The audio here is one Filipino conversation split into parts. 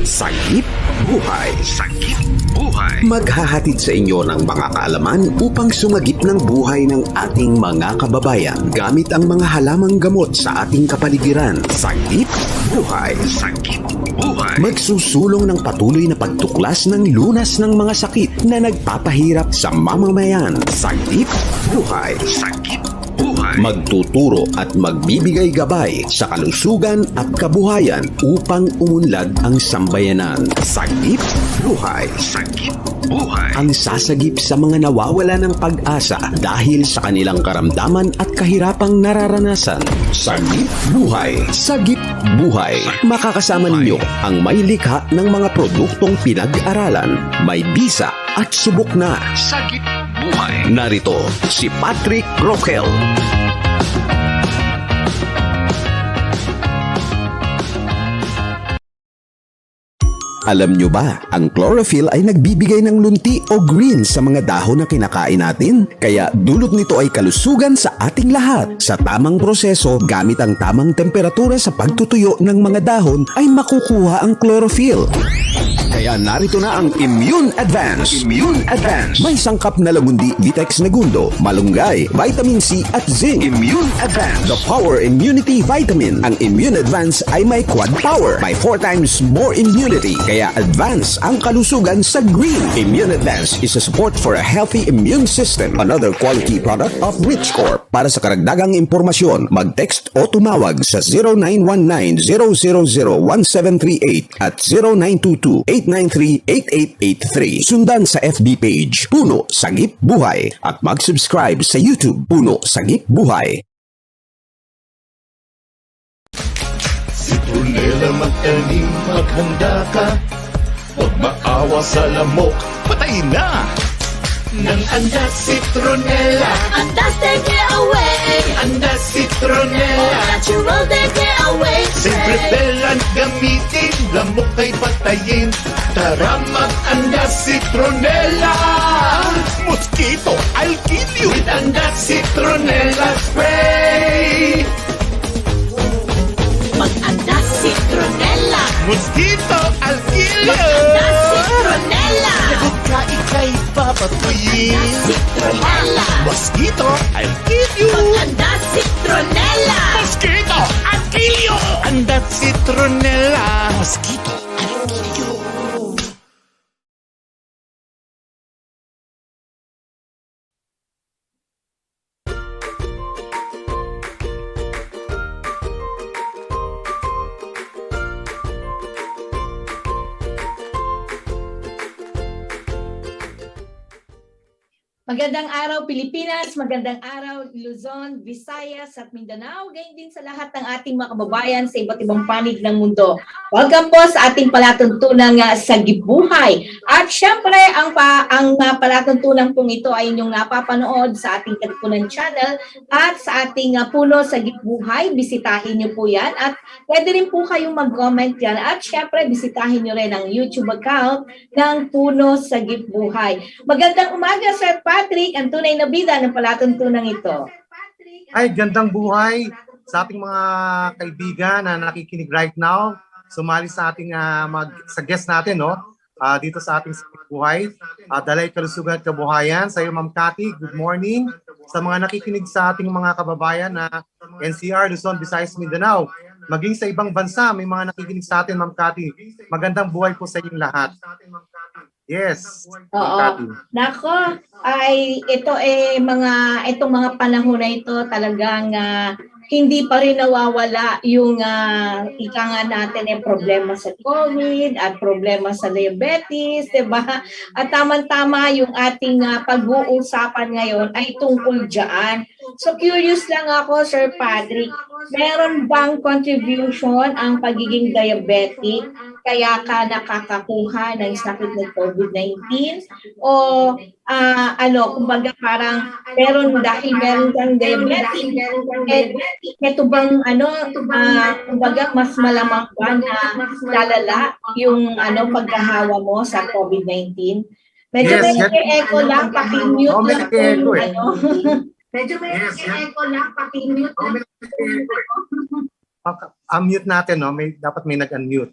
Sagip Buhay. Sagip Buhay. Maghahatid sa inyo ng mga kaalaman upang sumagip ng buhay ng ating mga kababayan gamit ang mga halamang gamot sa ating kapaligiran. Sagip Buhay. Sagip Buhay. Magsusulong ng patuloy na pagtuklas ng lunas ng mga sakit na nagpapahirap sa mamamayan. Sagip Buhay. Sagip Buhay. Magtuturo at magbibigay gabay sa kalusugan at kabuhayan upang umunlad ang sambayanan. Sagip Buhay. Sagip Buhay. Ang sasagip sa mga nawawala ng pag-asa dahil sa kanilang karamdaman at kahirapang nararanasan. Sagip Buhay. Sagip Buhay. Makakasama ninyo ang may likha ng mga produktong pinag-aralan, may bisa at subok na. Sagip Buhay. Narito si Patrick ROQUEL. Alam nyo ba, ang chlorophyll ay nagbibigay ng lunti o green sa mga dahon na kinakain natin? Kaya dulot nito ay kalusugan sa ating lahat. Sa tamang proseso, gamit ang tamang temperatura sa pagtutuyo ng mga dahon ay makukuha ang chlorophyll. Kaya narito na ang Immune Advance. Immune Advance. May sangkap na lamundi, Vitex Negundo, malunggay, vitamin C at zinc. Immune Advance. The Power Immunity Vitamin. Ang Immune Advance ay may quad power. May 4 times more immunity. Kaya advance ang kalusugan sa green. Immune Advance is a support for a healthy immune system. Another quality product of Rich Corp. Para sa karagdagang impormasyon, mag-text o tumawag sa 0919-000-1738 at 0922-893-8883. Sundan sa FB page, Puno Sagip Buhay. At mag-subscribe sa YouTube, Puno Sagip Buhay. Citronella magtanim, maghanda ka. Huwag maawa sa lamok, patay na! Nang andas citronella, Andas take it away. andas citronella. Natural take it away. St. Repellent gamitin, lamok ay patayin. Tara mag-andas citronella. Mosquito, I'll kill you with andas citronella spray. Mag-andas citronella. Mosquito, I'll kill you. Mag-andas citronella. Huwag ka ika'y papatuyin. Citronella. Mosquito, I'll kill you. Mag-andas citronella. Mosquito, I'll kill you. Andas citronella. Mosquito, I'll kill you. Magandang araw Pilipinas, magandang araw Luzon, Visayas at Mindanao, gayon din sa lahat ng ating mga kababayan sa iba't ibang panig ng mundo. Welcome po sa ating palatuntunang Sagip Buhay. At syempre, ang palatuntunan pong ito ay inyong napapanood sa ating Katipunan channel at sa ating Puno Sagip Buhay. Bisitahin niyo po yan at pwede rin po kayong mag-comment yan at syempre bisitahin niyo rin ang YouTube account ng Puno Sagip Buhay. Magandang umaga Sir Patrick, ang tunay na bida ng palatuntunan ito. Ay, gandang buhay sa ating mga kaibigan na nakikinig right now. Sumali sa ating sa guest natin, no? Dito sa ating Sagip Buhay. Dalay kalusugan at kabuhayan. Sa iyo, Ma'am CATHY, good morning. Sa mga nakikinig sa ating mga kababayan na NCR, Luzon, Visayas, Mindanao. Maging sa ibang bansa, may mga nakikinig sa atin, Ma'am CATHY. Magandang buhay po sa inyong lahat. Yes. Oo. Nako, ay itong mga panahon na ito talagang hindi pa rin nawawala yung ika nga natin problema sa COVID at problema sa diabetes, 'di ba? At tama-tama yung ating pag-uusapan ngayon ay tungkol diyan. So curious lang ako, Sir Patrick, meron bang contribution ang pagiging diabetic kaya ka nakakakuha ng sakit ng COVID-19 o kumbaga parang dahil meron kang diabetic, ito bang kumbaga mas malamang ba na lalala yung pagkahawa mo sa COVID-19? Medyo may echo lang, paki-mute lang po yung Medyo may echo lang, paki-mute lang. Unmute natin, no? Dapat may nag-unmute.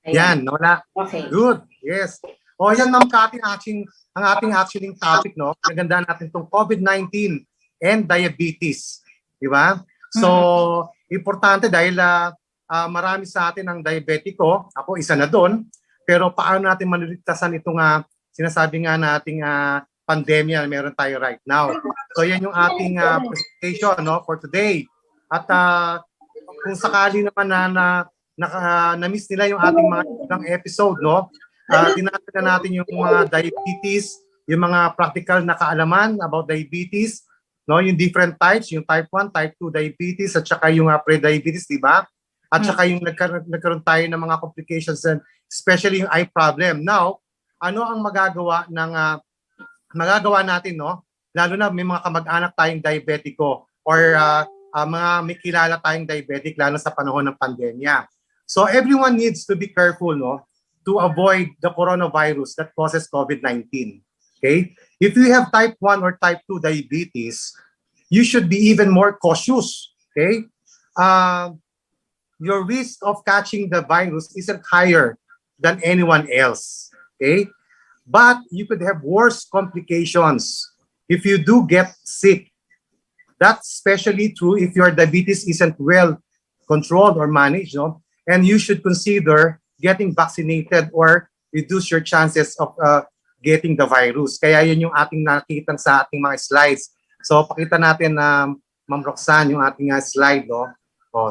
Yan, wala. Okay. Good. Yes. O yan ma'am, ang ating actually topic, no? Naganda natin itong COVID-19 and diabetes. Di ba? So, importante dahil marami sa atin ang diabetiko. Ako, isa na doon. Pero paano natin maniligtasan itong sinasabi nga nating pandemya na meron tayo right now. So, yan yung ating presentation, no, for today. At kung sakali naman na-miss nila yung ating mga ibang episode, no? Tinatapos na natin yung mga diabetes, yung mga practical na kaalaman about diabetes, no? Yung different types, yung type 1, type 2 diabetes, at saka yung pre-diabetes, di ba? At saka yung nagkaroon tayo ng mga complications, and especially yung eye problem. Now, ano ang magagawa natin, no? Lalo na may mga kamag-anak tayong diabetiko or mga may kilala tayong diabetic lalo sa panahon ng pandemya. So everyone needs to be careful, no, to avoid the coronavirus that causes COVID-19. Okay? If you have type 1 or type 2 diabetes, you should be even more cautious. Okay? Your risk of catching the virus isn't higher than anyone else. Okay? But you could have worse complications if you do get sick. That's especially true if your diabetes isn't well controlled or managed, no? And you should consider getting vaccinated or reduce your chances of getting the virus. Kaya yun yung ating nakita sa ating mga slides. So pakita natin na Ma'am Roxanne yung ating slide, no?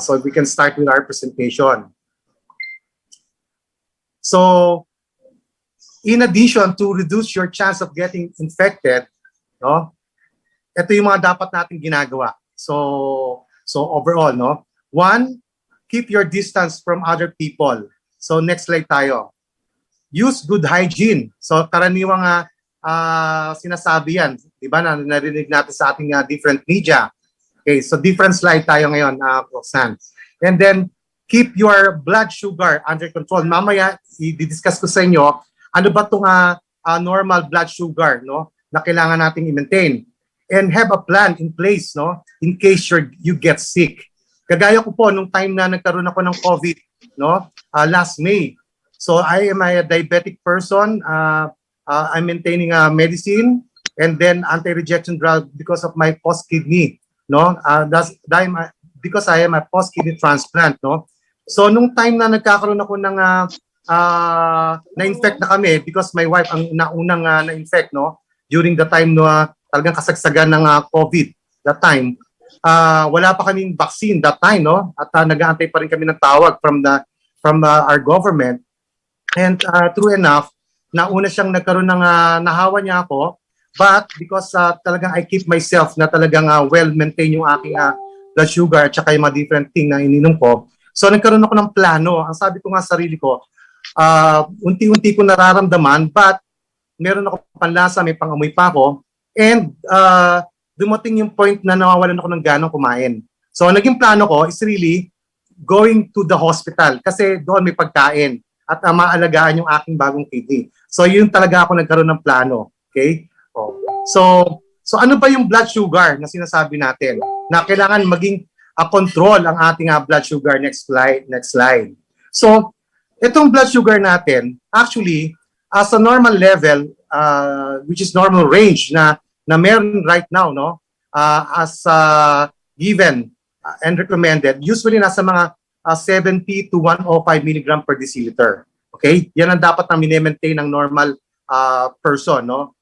So we can start with our presentation. So in addition to reduce your chance of getting infected, no? Ito yung mga dapat natin ginagawa. So overall, no? One, keep your distance from other people. So next slide tayo. Use good hygiene. So karaniwang sinasabi yan, di ba, na narinig natin sa ating different media. Okay, so different slide tayo ngayon, Roxanne. And then, keep your blood sugar under control. Mamaya, i-discuss ko sa inyo, ano ba itong normal blood sugar, no, na kailangan nating i-maintain. And have a plan in place, no, in case you get sick. Kagaya ko po, nung time na nagkaroon ako ng COVID, no, last May. So I am a diabetic person. I'm maintaining medicine and then anti-rejection drug because of my post-kidney, no. Because I am a post-kidney transplant, no. So nung time na nagkakaroon ako ng na-infect na kami because my wife ang naunang na-infect, no, during the time no talagang kasagsagan ng COVID that time. Wala pa kaming vaccine that time, no? At nag-aantay pa rin kami ng tawag from our government. And true enough, nauna siyang nagkaroon ng nahawa niya ako, but because talagang I keep myself na talagang well-maintain yung aking blood sugar at saka yung mga different thing na ininom ko. So nagkaroon ako ng plano. Ang sabi ko nga sa sarili ko, unti-unti ko nararamdaman, but meron ako panlasa, may pangamoy pa ako, and dumating yung point na nawawalan ako ng ganang kumain. So, ang naging plano ko is really going to the hospital kasi doon may pagkain at maalagaan yung aking bagong kidney. So, yun talaga ako nagkaroon ng plano. Okay? So ano ba yung blood sugar na sinasabi natin? Na kailangan maging control ang ating blood sugar. Next slide. So, itong blood sugar natin, actually, as a normal level, which is normal range na meron right now, no, as given and recommended, usually nasa mga 70 to 105 milligram per deciliter. Okay? Yan ang dapat na mini-maintain ng normal person, no?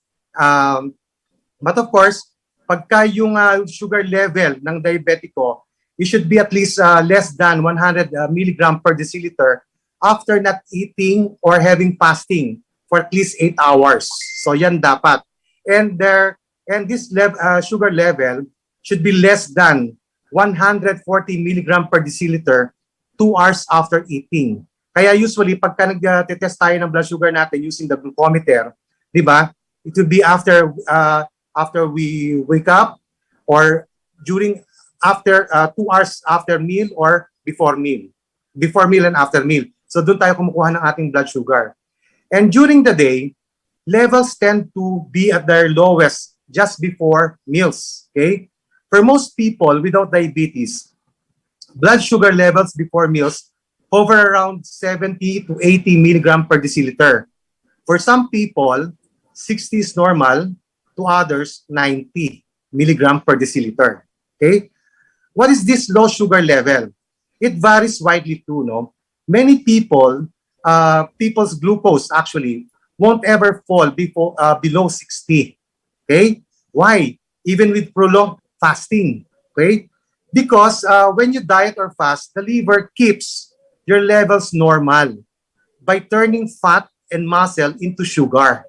But of course, pagka yung sugar level ng diabetiko, it should be at least less than 100 milligram per deciliter after not eating or having fasting for at least 8 hours. So yan dapat. And this sugar level should be less than 140 milligram per deciliter 2 hours after eating. Kaya usually, pagka nag-test tayo ng blood sugar natin using the glucometer, di ba? It will be after we wake up or after 2 hours after meal or before meal. Before meal and after meal. So doon tayo kumukuha ng ating blood sugar. And during the day, levels tend to be at their lowest just before meals, okay? For most people without diabetes, blood sugar levels before meals hover around 70 to 80 milligram per deciliter. For some people, 60 is normal, to others, 90 milligram per deciliter. Okay? What is this low sugar level? It varies widely too, no? Many people, people's glucose actually won't ever fall below 60. Okay? Why? Even with prolonged fasting. Okay? Because when you diet or fast, the liver keeps your levels normal by turning fat and muscle into sugar.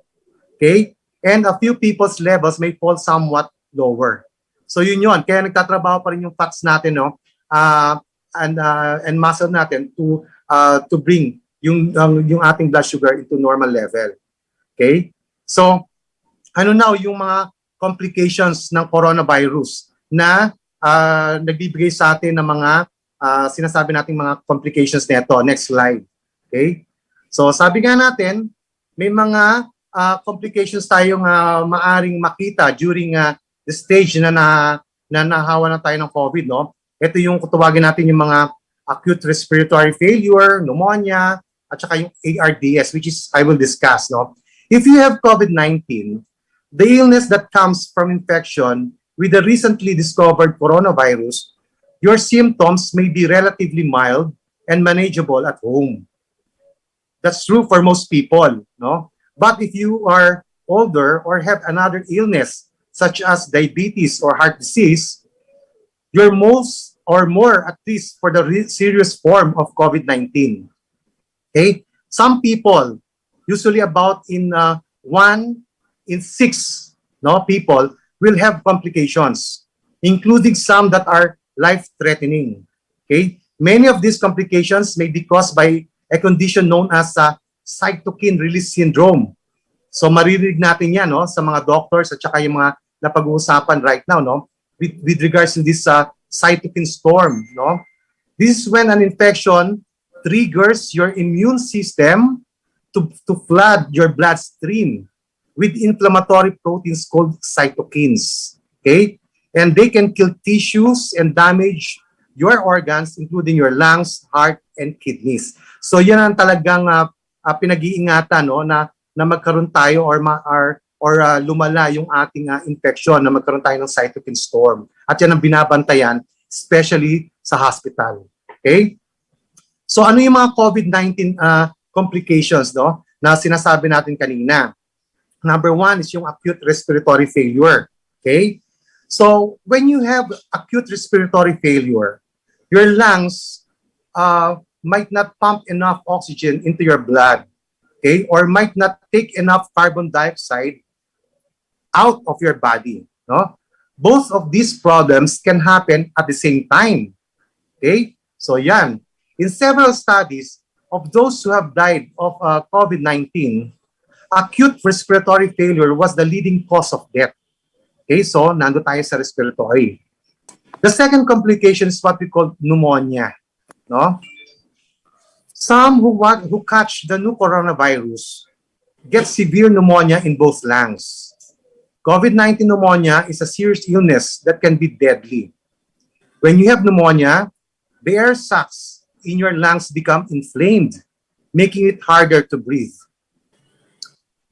Okay? And a few people's levels may fall somewhat lower. So yun. Kaya nagtatrabaho pa rin yung fats natin, no? And muscle natin to bring yung ating blood sugar into normal level. Okay? So, ano na yung mga complications ng coronavirus na nagbibigay sa atin ng mga sinasabi nating mga complications nito. Next slide. Okay? So, sabi nga natin, may mga complications tayong maaring makita during the stage na nahawa na tayo ng COVID, no? Ito yung tawagin natin yung mga acute respiratory failure, pneumonia, at saka yung ARDS, which is I will discuss, no? If you have COVID-19, the illness that comes from infection with the recently discovered coronavirus, your symptoms may be relatively mild and manageable at home. That's true for most people, no? But if you are older or have another illness, such as diabetes or heart disease, you're most or more at least for the serious form of COVID-19. Okay? Some people, usually about in 1 in 6 people, will have complications, including some that are life-threatening. Okay? Many of these complications may be caused by a condition known as cytokine release syndrome. So maririnig natin yan, no, sa mga doctors at saka yung mga napag-uusapan right now, no, with regards to this cytokine storm, no. This is when an infection triggers your immune system to flood your bloodstream with inflammatory proteins called cytokines. Okay? And they can kill tissues and damage your organs, including your lungs, heart, and kidneys. So yan ang talagang pinag-iingatan, no, na magkaroon tayo or lumala yung ating infection, na magkaroon tayo ng cytokine storm. At yan ang binabantayan, especially sa hospital. Okay? So ano yung mga COVID-19 complications, no, na sinasabi natin kanina? Number 1 is yung acute respiratory failure. Okay? So when you have acute respiratory failure, your lungs might not pump enough oxygen into your blood. Okay? Or might not take enough carbon dioxide out of your body. No? Both of these problems can happen at the same time. Okay? So yan. In several studies of those who have died of COVID-19, acute respiratory failure was the leading cause of death. Okay? So, nando tayo sa respiratory. The second complication is what we call pneumonia. No? Some who catch the new coronavirus get severe pneumonia in both lungs. COVID-19 pneumonia is a serious illness that can be deadly. When you have pneumonia, the air sacs in your lungs become inflamed, making it harder to breathe.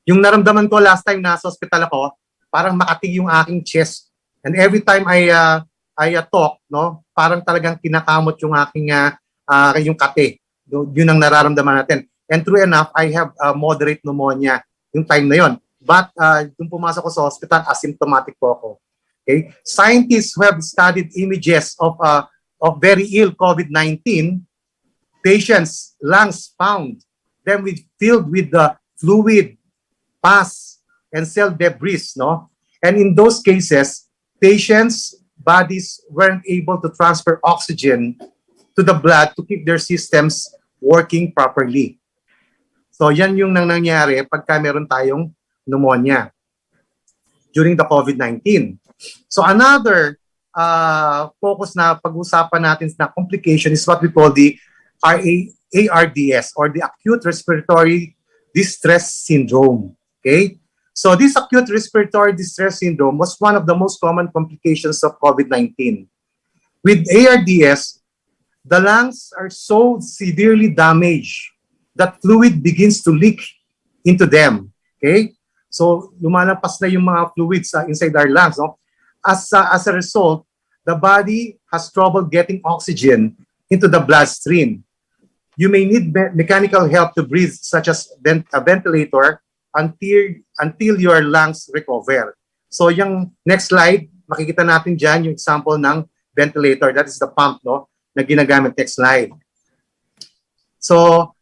Yung naramdaman ko last time nasa hospital ako, parang makatig yung aking chest. And every time I talk, no, parang talagang kinakamot yung aking yung kate. Yun ang nararamdaman natin. And true enough, I have moderate pneumonia yung time na yon. But kung pumasok ko sa hospital, asymptomatic po ako. Okay? Scientists who have studied images of very ill COVID-19 patients' lungs found them filled with the fluid, pus, and cell debris. No? And in those cases, patients' bodies weren't able to transfer oxygen to the blood to keep their systems working properly. So yan yung nangyari pagka meron tayong pneumonia during the COVID-19. So another focus na pag-usapan natin na complication is what we call the ARDS or the Acute Respiratory Distress Syndrome. Okay? So this Acute Respiratory Distress Syndrome was one of the most common complications of COVID-19. With ARDS, the lungs are so severely damaged that fluid begins to leak into them. Okay? So, lumalampas na yung mga fluids inside our lungs. No? As a result, the body has trouble getting oxygen into the bloodstream. You may need mechanical help to breathe, such as a ventilator, until your lungs recover. So, yung next slide, makikita natin dyan yung example ng ventilator. That is the pump, no, na ginagamit. Next slide. So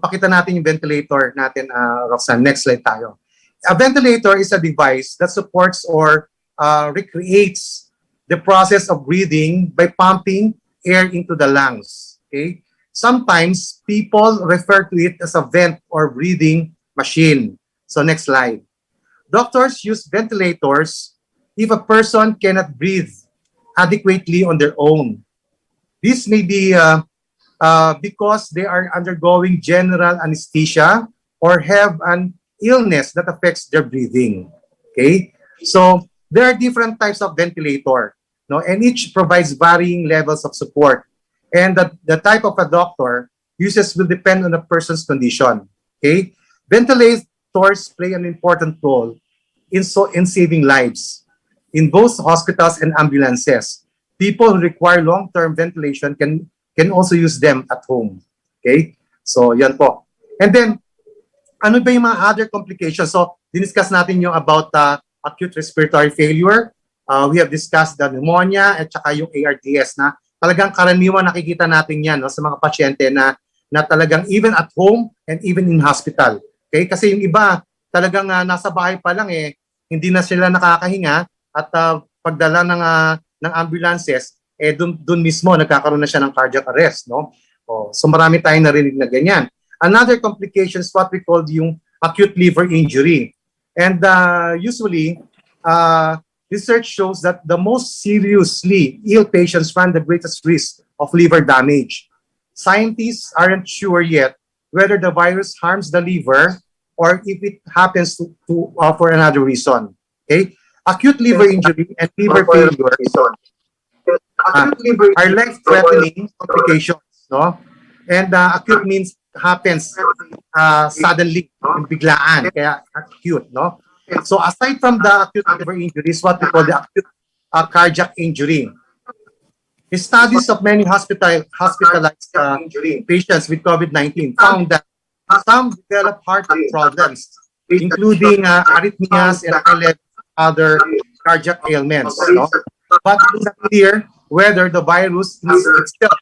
pakita natin yung ventilator natin, Roxanne. Next slide tayo. A ventilator is a device that supports or recreates the process of breathing by pumping air into the lungs. Okay? Sometimes people refer to it as a vent or breathing machine. So next slide. Doctors use ventilators if a person cannot breathe adequately on their own. This may be because they are undergoing general anesthesia or have an illness that affects their breathing. Okay? So there are different types of ventilator, no? And each provides varying levels of support. And the type of a doctor uses will depend on the person's condition. Okay? Ventilators play an important role in saving lives. In both hospitals and ambulances, people who require long-term ventilation can also use them at home. Okay? So, yan po. And then, ano ba yung mga other complications? So, diniscuss natin yung about acute respiratory failure. We have discussed the pneumonia at saka yung ARDS na talagang karaniwan nakikita natin yan, no, sa mga pasyente na talagang even at home and even in hospital. Okay? Kasi yung iba talagang nasa bahay pa lang hindi na sila nakakahinga at pagdala ng ambulances, dun mismo nagkakaroon na siya ng cardiac arrest, no? So marami tayong narinig na ganyan. Another complication is what we call yung acute liver injury. And usually, research shows that the most seriously ill patients run the greatest risk of liver damage. Scientists aren't sure yet whether the virus harms the liver or if it happens for another reason. Okay? Acute liver injury and liver failure are life-threatening complications, no? And acute means happens suddenly, biglaan, kaya acute, no? So aside from the acute liver injuries, what we call the acute cardiac injury. The studies of many hospitalized patients with COVID-19 found that some develop heart problems, including arrhythmias and other cardiac ailments. No? But it's not clear whether the virus itself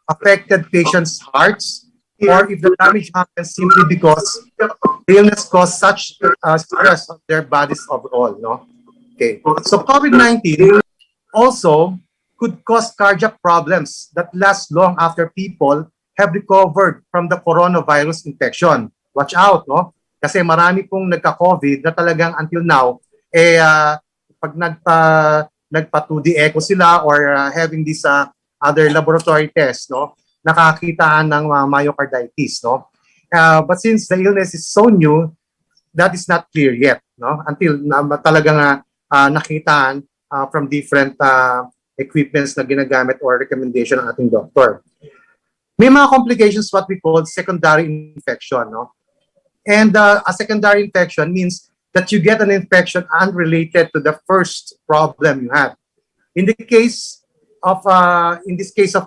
affected patients' hearts or if the damage happens simply because the illness caused such stress on their bodies overall. No? Okay. So COVID-19 also could cause cardiac problems that last long after people have recovered from the coronavirus infection. Watch out, no? Kasi marami pong nagka-COVID na talagang until now, pag nagpa 2D echo sila or having this other laboratory test, no? Nakakitaan ng myocarditis, no? But since the illness is so new, that is not clear yet, no? Until talagang nakitaan from different equipments na ginagamit or recommendation ng ating doctor. May mga complications, what we call secondary infection, no? And a secondary infection means that you get an infection unrelated to the first problem you had. In this case of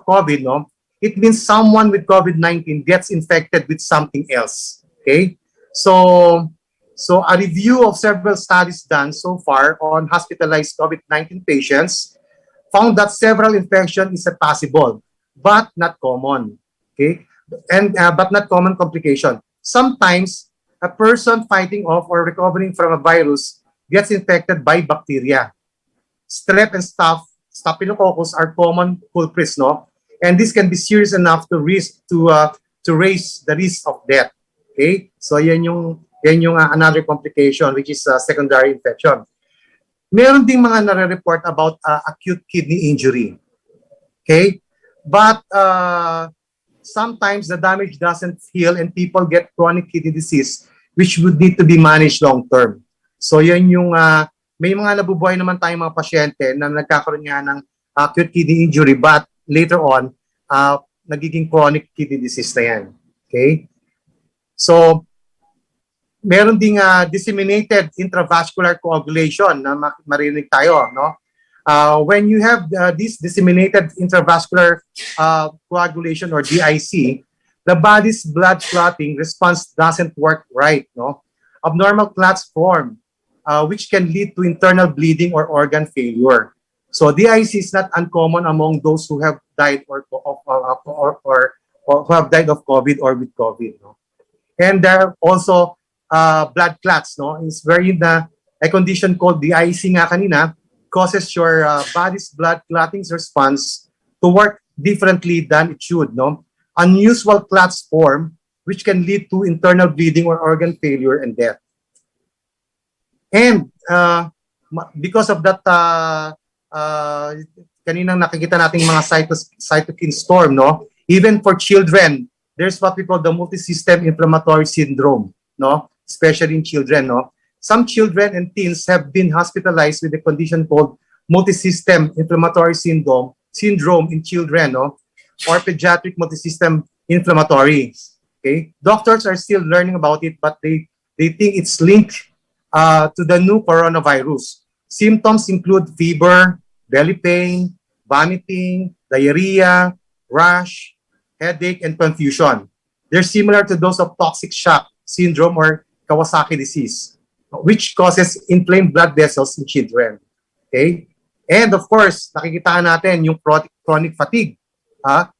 COVID, no, it means someone with COVID-19 gets infected with something else. Okay, so a review of several studies done so far on hospitalized COVID-19 patients found that several infections is possible, but not common. Okay, and but not common complication. Sometimes a person fighting off or recovering from a virus gets infected by bacteria. Strep and Staphylococcus are common culprits, no? And this can be serious enough to raise the risk of death. Okay, so yan yung another complication, which is secondary infection. Meron ding mga nare-report about acute kidney injury. Okay, but sometimes the damage doesn't heal and people get chronic kidney disease, which would need to be managed long term. So yan yung may mga nabubuhay naman tayong mga pasyente na nagkakaroon nga ng acute kidney injury, but later on nagiging chronic kidney disease na yan. Okay? So, meron ding disseminated intravascular coagulation na marinig tayo, no? When you have this disseminated intravascular coagulation or DIC, the body's blood clotting response doesn't work right, no? Abnormal clots form, which can lead to internal bleeding or organ failure. So DIC is not uncommon among those who have died or who have died of COVID or with COVID, no? And there are also blood clots, no? It's a condition called DIC nga kanina, causes your body's blood clotting response to work differently than it should, no? Unusual clots form, which can lead to internal bleeding or organ failure and death. And because of that, kaninang nakikita nating mga cytokine storm, no? Even for children, there's what we call the multisystem inflammatory syndrome, no? Especially in children, no? Some children and teens have been hospitalized with a condition called multisystem inflammatory syndrome in children, no? Or pediatric multisystem inflammatory. Okay, doctors are still learning about it, but they think it's linked to the new coronavirus. Symptoms include fever, belly pain, vomiting, diarrhea, rash, headache, and confusion. They're similar to those of toxic shock syndrome or Kawasaki disease, which causes inflamed blood vessels in children. Okay? And of course, nakikita natin yung chronic fatigue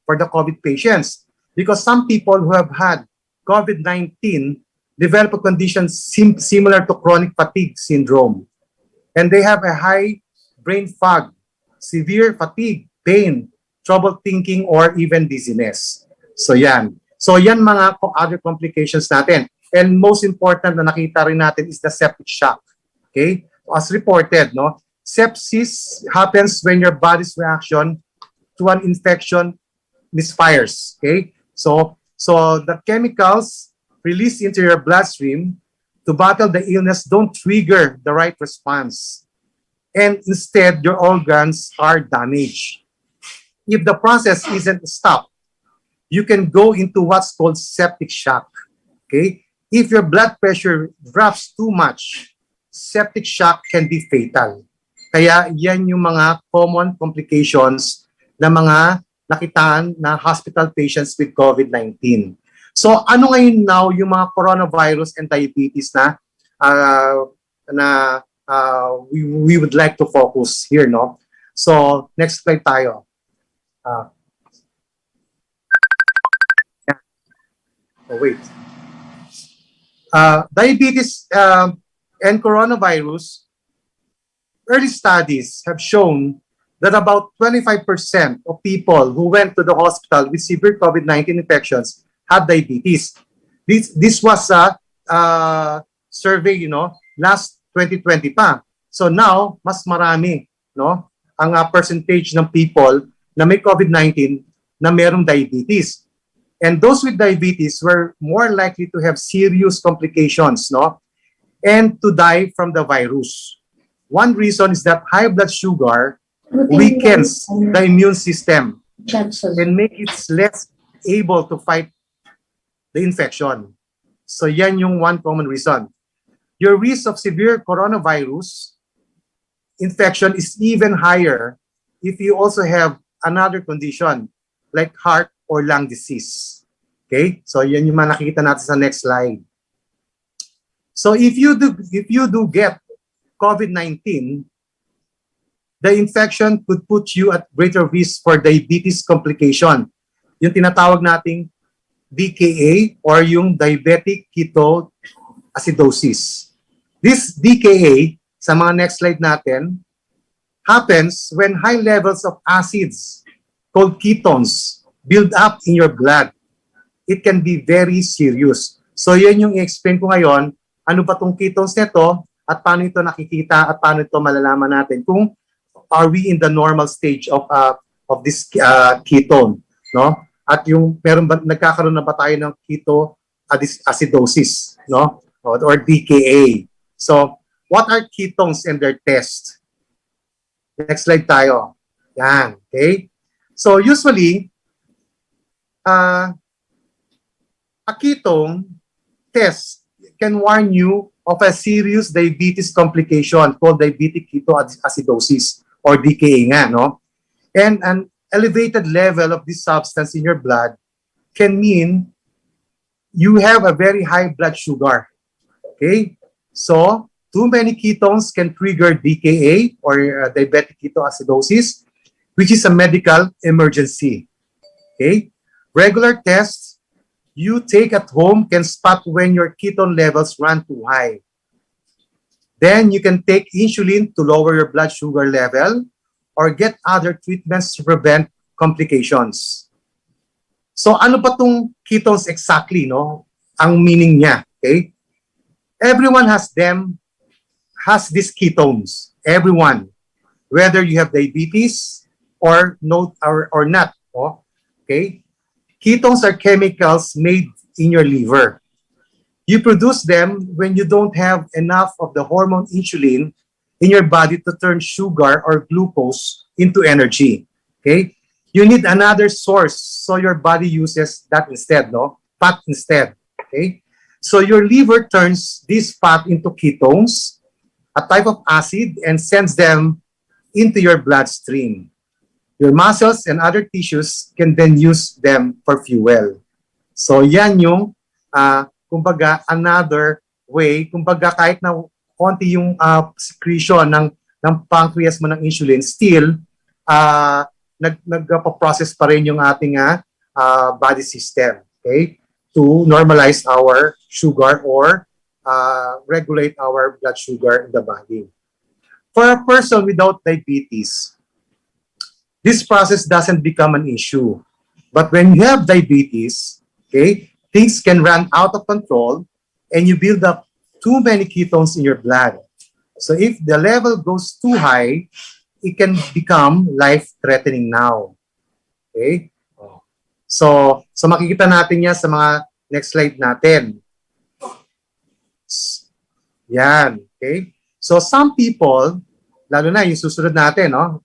for the COVID patients, because some people who have had COVID-19 develop a condition similar to chronic fatigue syndrome. And they have a high brain fog, severe fatigue, pain, trouble thinking, or even dizziness. So yan. So yan mga other complications natin. And most important na nakita rin natin is the septic shock. Okay? As reported, no? Sepsis happens when your body's reaction to an infection misfires. Okay? So the chemicals released into your bloodstream to battle the illness don't trigger the right response. And instead, your organs are damaged. If the process isn't stopped, you can go into what's called septic shock. Okay? If your blood pressure drops too much, septic shock can be fatal. Kaya yan yung mga common complications na mga nakitaan na hospital patients with COVID-19. So ano ngayon now yung mga coronavirus and diabetes na we would like to focus here, no? So next slide tayo. Wait. Diabetes and coronavirus, early studies have shown that about 25% of people who went to the hospital with severe COVID-19 infections had diabetes. This was a survey, last 2020 pa. So now, mas marami, ang percentage ng people na may COVID-19 na merong diabetes. And those with diabetes were more likely to have serious complications, and to die from the virus. One reason is that high blood sugar weakens the immune system and make it less able to fight the infection. So yan yung one common reason. Your risk of severe coronavirus infection is even higher if you also have another condition like heart or lung disease. Okay? So yan yung mga nakikita natin sa next slide. So if you do get COVID-19, the infection could put you at greater risk for diabetes complication. Yung tinatawag nating DKA or yung diabetic ketoacidosis. This DKA, sa mga next slide natin, happens when high levels of acids called ketones build up in your blood. It can be very serious. So yan yung i-explain ko ngayon, ano ba tong ketones nito at paano ito nakikita at paano ito malalaman natin kung are we in the normal stage of this ketone, no? At yung nagkakaroon na ba tayo ng ketoacidosis, no? Or DKA. So, what are ketones and their test? Next slide tayo. Yan, okay? So, usually, a ketone test can warn you of a serious diabetes complication called diabetic ketoacidosis or DKA nga, no? And an elevated level of this substance in your blood can mean you have a very high blood sugar. Okay? So, too many ketones can trigger DKA or diabetic ketoacidosis, which is a medical emergency. Okay? Regular tests you take at home can spot when your ketone levels run too high. Then you can take insulin to lower your blood sugar level or get other treatments to prevent complications. So ano ba tong ketones exactly, no? Ang meaning niya, okay? Everyone has these ketones. Everyone. Whether you have diabetes or not, oh, okay? Ketones are chemicals made in your liver. You produce them when you don't have enough of the hormone insulin in your body to turn sugar or glucose into energy. Okay? You need another source, so your body uses that instead, no? Fat instead. Okay? So your liver turns this fat into ketones, a type of acid, and sends them into your bloodstream. Your muscles and other tissues can then use them for fuel. So yan yung, kumbaga, another way, kumbaga kahit na konti yung secretion ng pancreas mo ng insulin, still, nagpa-process pa rin yung ating body system, okay? To normalize our sugar or regulate our blood sugar in the body. For a person without diabetes, this process doesn't become an issue. But when you have diabetes, okay, things can run out of control and you build up too many ketones in your blood. So if the level goes too high, it can become life-threatening now. Okay? So makikita natin yan sa mga next slide natin. Yan. Okay? So some people, lalo na yung susunod natin, no?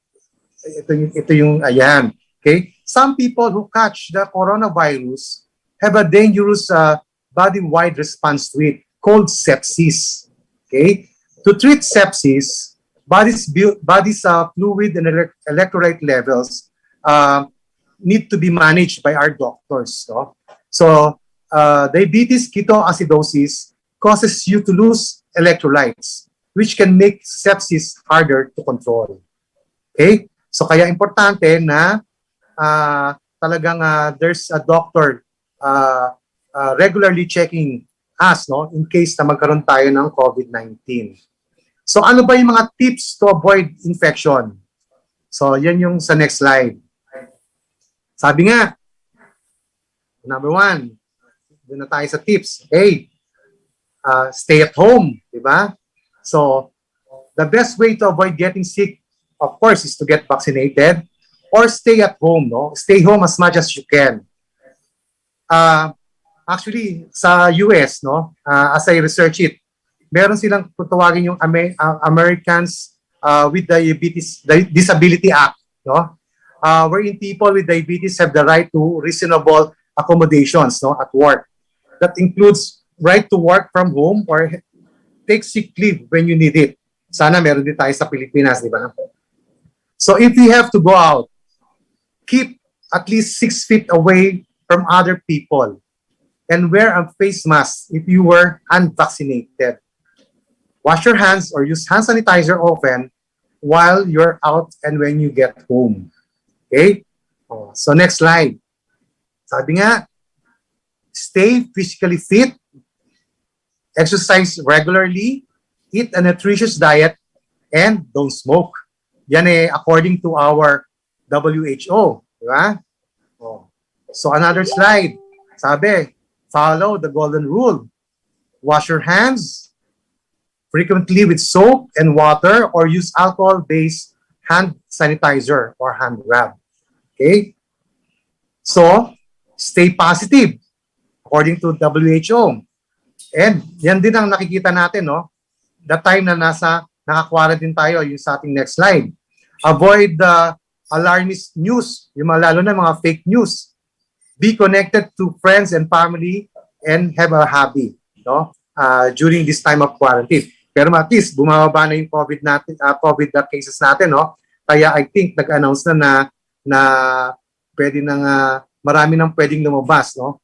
Ito yung, ayan. Okay? Some people who catch the coronavirus have a dangerous body-wide response to it called sepsis. Okay? To treat sepsis, body's fluid and electrolyte levels need to be managed by our doctors. No? So, diabetes ketoacidosis causes you to lose electrolytes, which can make sepsis harder to control. Okay? So, kaya importante na talagang there's a doctor regularly checking us, no, in case na magkaroon tayo ng COVID-19. So, ano ba yung mga tips to avoid infection? So, yan yung sa next slide. Sabi nga, number 1, doon na tayo sa tips. Hey, stay at home, di ba? So, the best way to avoid getting sick, of course, is to get vaccinated or stay at home, no? Stay home as much as you can. Actually, sa US, no, as I research it, meron silang tawagin yung Americans with Diabetes Disability Act, no? Wherein people with diabetes have the right to reasonable accommodations, no, at work. That includes right to work from home or take sick leave when you need it. Sana meron din tayo sa Pilipinas, di ba? So if you have to go out, keep at least 6 feet away from other people and wear a face mask if you were unvaccinated. Wash your hands or use hand sanitizer often while you're out and when you get home. Okay? So next slide. Sabi nga, stay physically fit, exercise regularly, eat a nutritious diet, and don't smoke. Yan according to our WHO. Diba? So another slide. Sabi, follow the golden rule. Wash your hands frequently with soap and water or use alcohol-based hand sanitizer or hand rub. Okay? So, stay positive according to WHO. And yan din ang nakikita natin, no? The time na naka-quarantine tayo, yung sa ating next slide. Avoid the alarmist news, yung lalo na mga fake news. be connected to friends and family, and have a hobby, no? During this time of quarantine. Pero at least bumababa na yung COVID natin, COVID cases natin, no? Kaya I think nag-announce na pwede nang marami nang pwedeng lumabas, no?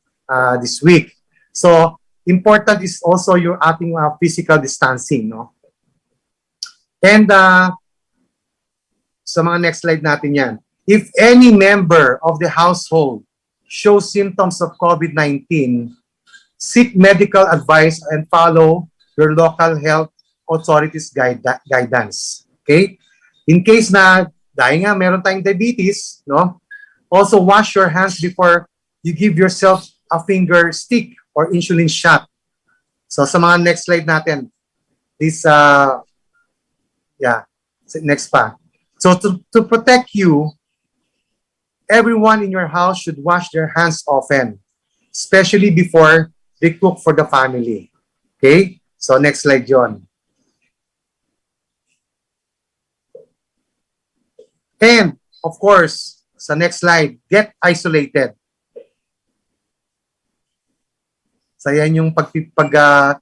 This week. So important is also your ating physical distancing, no? And sa mga next slide natin yan. If any member of the household shows symptoms of COVID-19, seek medical advice and follow your local health authorities guidance. Okay? In case na dahil nga meron tayong diabetes, no? Also wash your hands before you give yourself a finger stick or insulin shot. So sa mga next slide natin, this next pa. So to protect you, everyone in your house should wash their hands often, especially before they cook for the family. Okay? So next slide yon. And, of course, sa next slide, get isolated. So yan yung paggagawa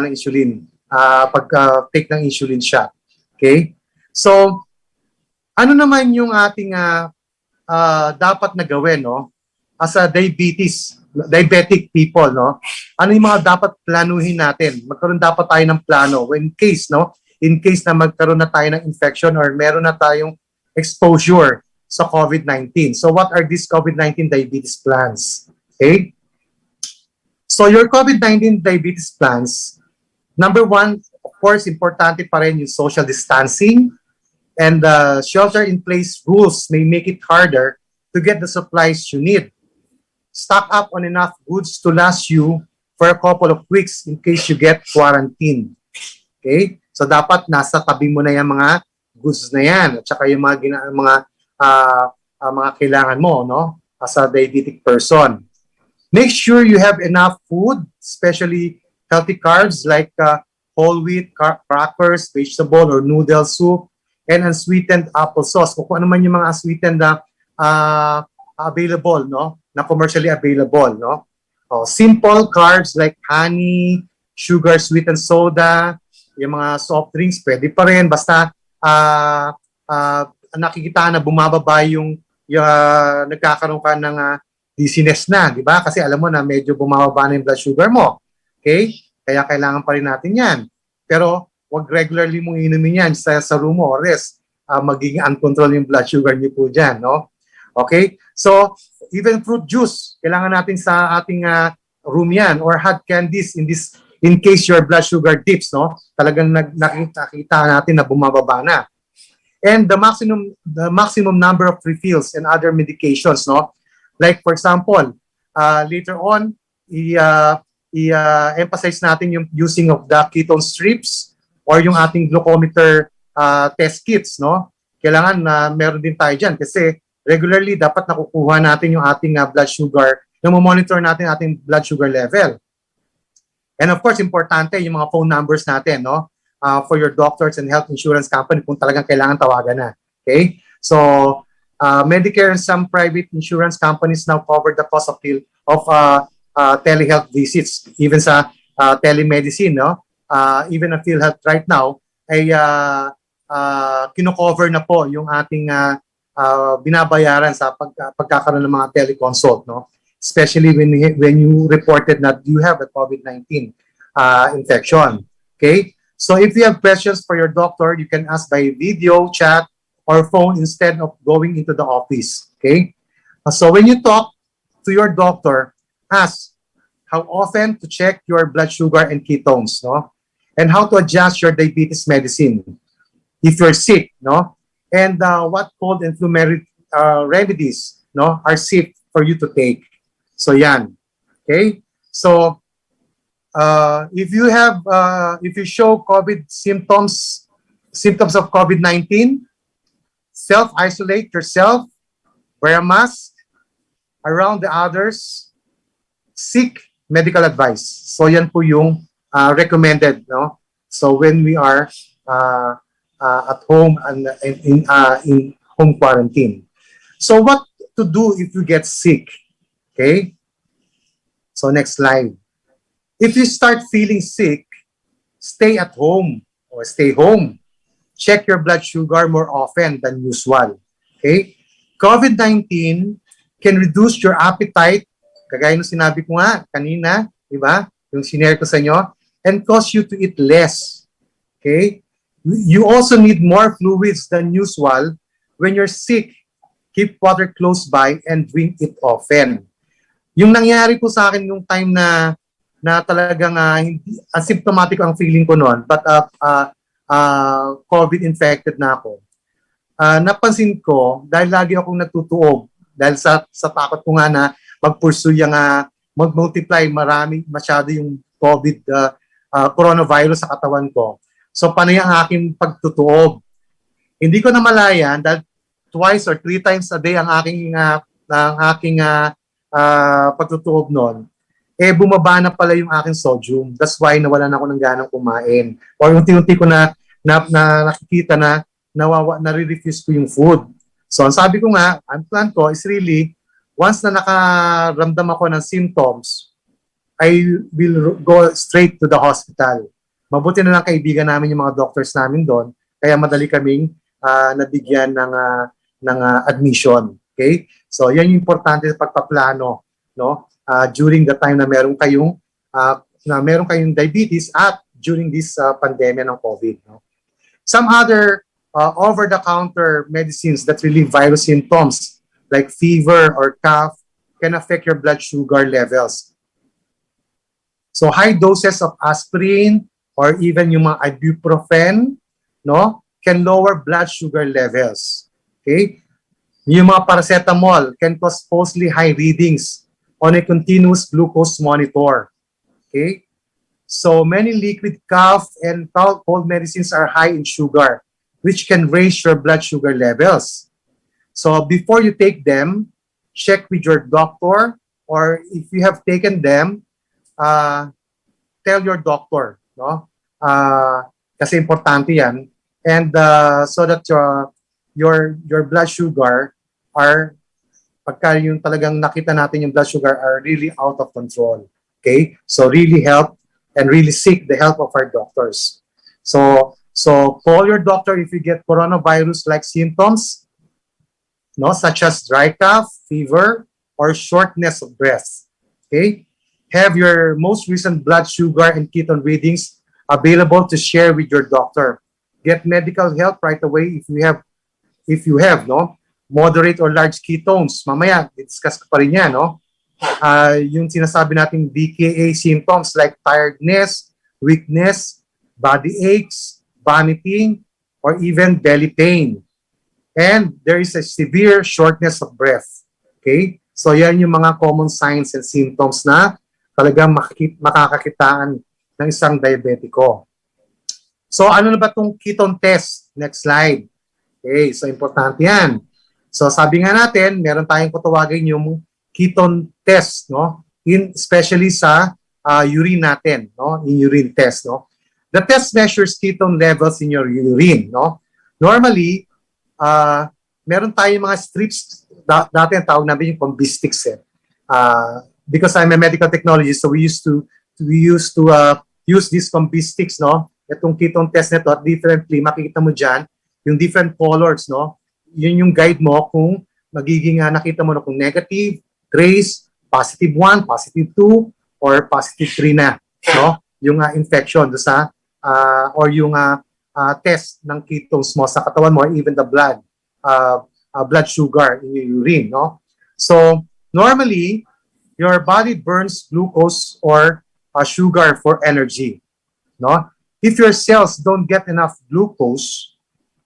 ng insulin, pag-take ng insulin shot. Okay? So, ano naman yung ating dapat na gawin, no? As a diabetic people, no? Ano yung mga dapat planuhin natin? Magkaroon dapat tayo ng plano in case, no? In case na magkaroon na tayo ng infection or meron na tayong exposure sa COVID-19. So what are these COVID-19 diabetes plans? Okay? So your COVID-19 diabetes plans, number one, of course, importante pa rin yung social distancing, and shelter-in-place rules may make it harder to get the supplies you need. Stock up on enough goods to last you for a couple of weeks in case you get quarantined. Okay? So dapat nasa tabi mo na yung mga goods na yan at saka yung mga kailangan mo, no? As a diabetic person. Make sure you have enough food, especially healthy carbs like whole wheat, crackers, vegetable or noodle soup, and unsweetened applesauce. Kung ano man yung mga unsweetened na available, no? Na commercially available, no? Simple carbs like honey, sugar, sweetened soda, yung mga soft drinks, pwede pa rin. Basta nakikita na bumababa yung nagkakaroon ka ng dizziness na, di ba? Kasi alam mo na medyo bumababa na yung blood sugar mo. Okay? Kaya kailangan pa rin natin yan. Pero wag regularly mong inumin yan sa room mo or rest. Magiging uncontrolled yung blood sugar niyo po dyan, no? Okay? So, even fruit juice, kailangan natin sa ating room yan or hot candies in case your blood sugar dips, no? Talagang nakita natin na bumababa na. And the maximum number of refills and other medications, no? Like for example, later on, emphasize natin yung using of the ketone strips or yung ating glucometer test kits, no? Kailangan na meron din tayo dyan kasi regularly dapat nakukuha natin yung ating blood sugar, monitor natin ating blood sugar level. And of course, importante yung mga phone numbers natin, no? For your doctors and health insurance company kung talagang kailangan tawagan na. Okay? So, Medicare and some private insurance companies now cover the cost of telehealth visits, even sa telemedicine, no? Even a PhilHealth right now ay kino-cover na po yung ating binabayaran sa pagkakaroon ng mga teleconsult, no? Especially when you reported that you have a COVID-19 infection. Okay? So if you have questions for your doctor, you can ask by video, chat, or phone instead of going into the office. Okay? So when you talk to your doctor, ask how often to check your blood sugar and ketones, no? And how to adjust your diabetes medicine if you're sick, no? And what cold and flu remedies, no, are safe for you to take. So yan. Okay? So if you show COVID symptoms of COVID-19, self-isolate yourself, wear a mask around the others, seek medical advice. So yan po yung recommended, no? So when we are at home and in home quarantine. So what to do if you get sick? Okay? So next slide. If you start feeling sick, stay at home or stay home. Check your blood sugar more often than usual. Okay? COVID-19 can reduce your appetite, kagaya ng sinabi ko nga kanina, di ba? Yung sinare ko sa inyo, and cause you to eat less. Okay? You also need more fluids than usual. When you're sick, keep water close by and drink it often. Yung nangyari po sa akin nung time na talagang hindi asymptomatic ang feeling ko noon, but COVID infected na ako. Napansin ko, dahil lagi akong natutuog, dahil sa takot ko nga na mag-pursue yung mag-multiply, masyado yung COVID, coronavirus sa katawan ko. So, panay ang aking pagtutuog. Hindi ko na malayan dahil twice or 3 times a day ang aking pagtutuog noon. Bumaba na pala yung aking sodium. That's why nawalan ako ng ganang kumain. Or unti-unti ko na nakikita na nare-refuse ko yung food. So, ang sabi ko nga, ang plan ko is really, once na nakaramdam ako ng symptoms, I will go straight to the hospital. Mabuti na lang kaibigan namin yung mga doctors namin doon, kaya madali kaming nabigyan ng admission. Okay? So, yan yung importante sa pagpaplano, no? During the time na meron kayong diabetes at during this pandemia ng COVID. No? Some other over-the-counter medicines that relieve virus symptoms like fever or cough can affect your blood sugar levels. So high doses of aspirin or even yung mga ibuprofen, no, can lower blood sugar levels. Okay? Yung mga paracetamol can cause falsely high readings on a continuous glucose monitor. Okay? So many liquid cough and cold medicines are high in sugar, which can raise your blood sugar levels. So before you take them, check with your doctor, or if you have taken them, tell your doctor, no? Kasi importante yan. And so that your blood sugar are, pagka yung talagang nakita natin yung blood sugar are really out of control. Okay? So really help and really seek the help of our doctors. So call your doctor if you get coronavirus-like symptoms, no, such as dry cough, fever, or shortness of breath. Okay? Have your most recent blood sugar and ketone readings available to share with your doctor. Get medical help right away if you have, no, moderate or large ketones. Mamaya, discuss ko pa rin yan, no? Yung sinasabi nating DKA symptoms like tiredness, weakness, body aches, vomiting, or even belly pain. And there is a severe shortness of breath. Okay? So yan yung mga common signs and symptoms na talagang makakakitaan ng isang diabetiko. So ano na ba itong ketone test? Next slide. Okay, so importante yan. So sabi nga natin, meron tayong kutawagin yung ketone test, no? Especially sa urine natin, no? In urine test, no? The test measures ketone levels in your urine, no? Normally, meron tayong mga strips, dati ang tawag namin yung combistics, eh. Because I'm a medical technologist, so we used to use these combistics, no? Itong ketone test nito at differently, makikita mo dyan, yung different colors, no? Yun yung guide mo kung magiging nakita mo na kung negative, trace, positive 1, positive 2, or positive 3 na, no? Yung infection do sa or yung test ng ketones mo sa katawan mo, or even the blood sugar in your urine, no? So normally your body burns glucose or sugar for energy, no? If your cells don't get enough glucose,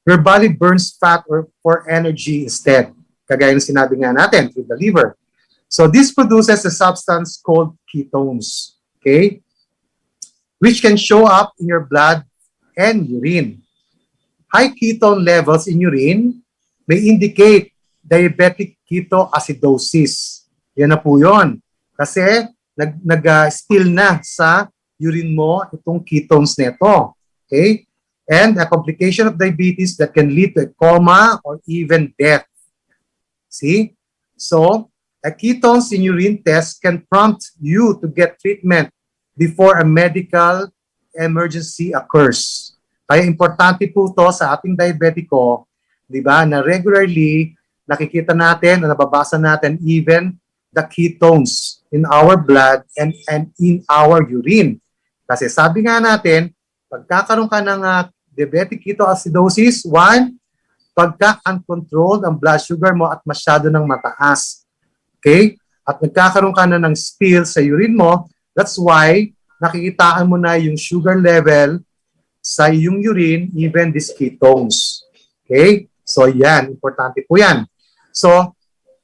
your body burns fat or for energy instead, kagaya ng sinabi nga natin through the liver. So this produces a substance called ketones, okay, which can show up in your blood and urine. High ketone levels in urine may indicate diabetic ketoacidosis. Yan na po yun. Kasi nag-spill na sa urine mo itong ketones neto. Okay? And a complication of diabetes that can lead to a coma or even death. See? So, A ketones in urine test can prompt you to get treatment before a medical emergency occurs. Kaya importante po to sa ating diabetiko, di ba, na regularly nakikita natin, na nababasa natin even the ketones in our blood and in our urine. Kasi sabi nga natin, pagkakaroon ka ng diabetic ketoacidosis, one, pagka uncontrolled ang blood sugar mo at masyado ng mataas. Okay? At nagkakaroon ka na ng spill sa urine mo, that's why nakikitaan mo na yung sugar level sa yung urine, even these ketones. Okay? So yan, importante po yan. So,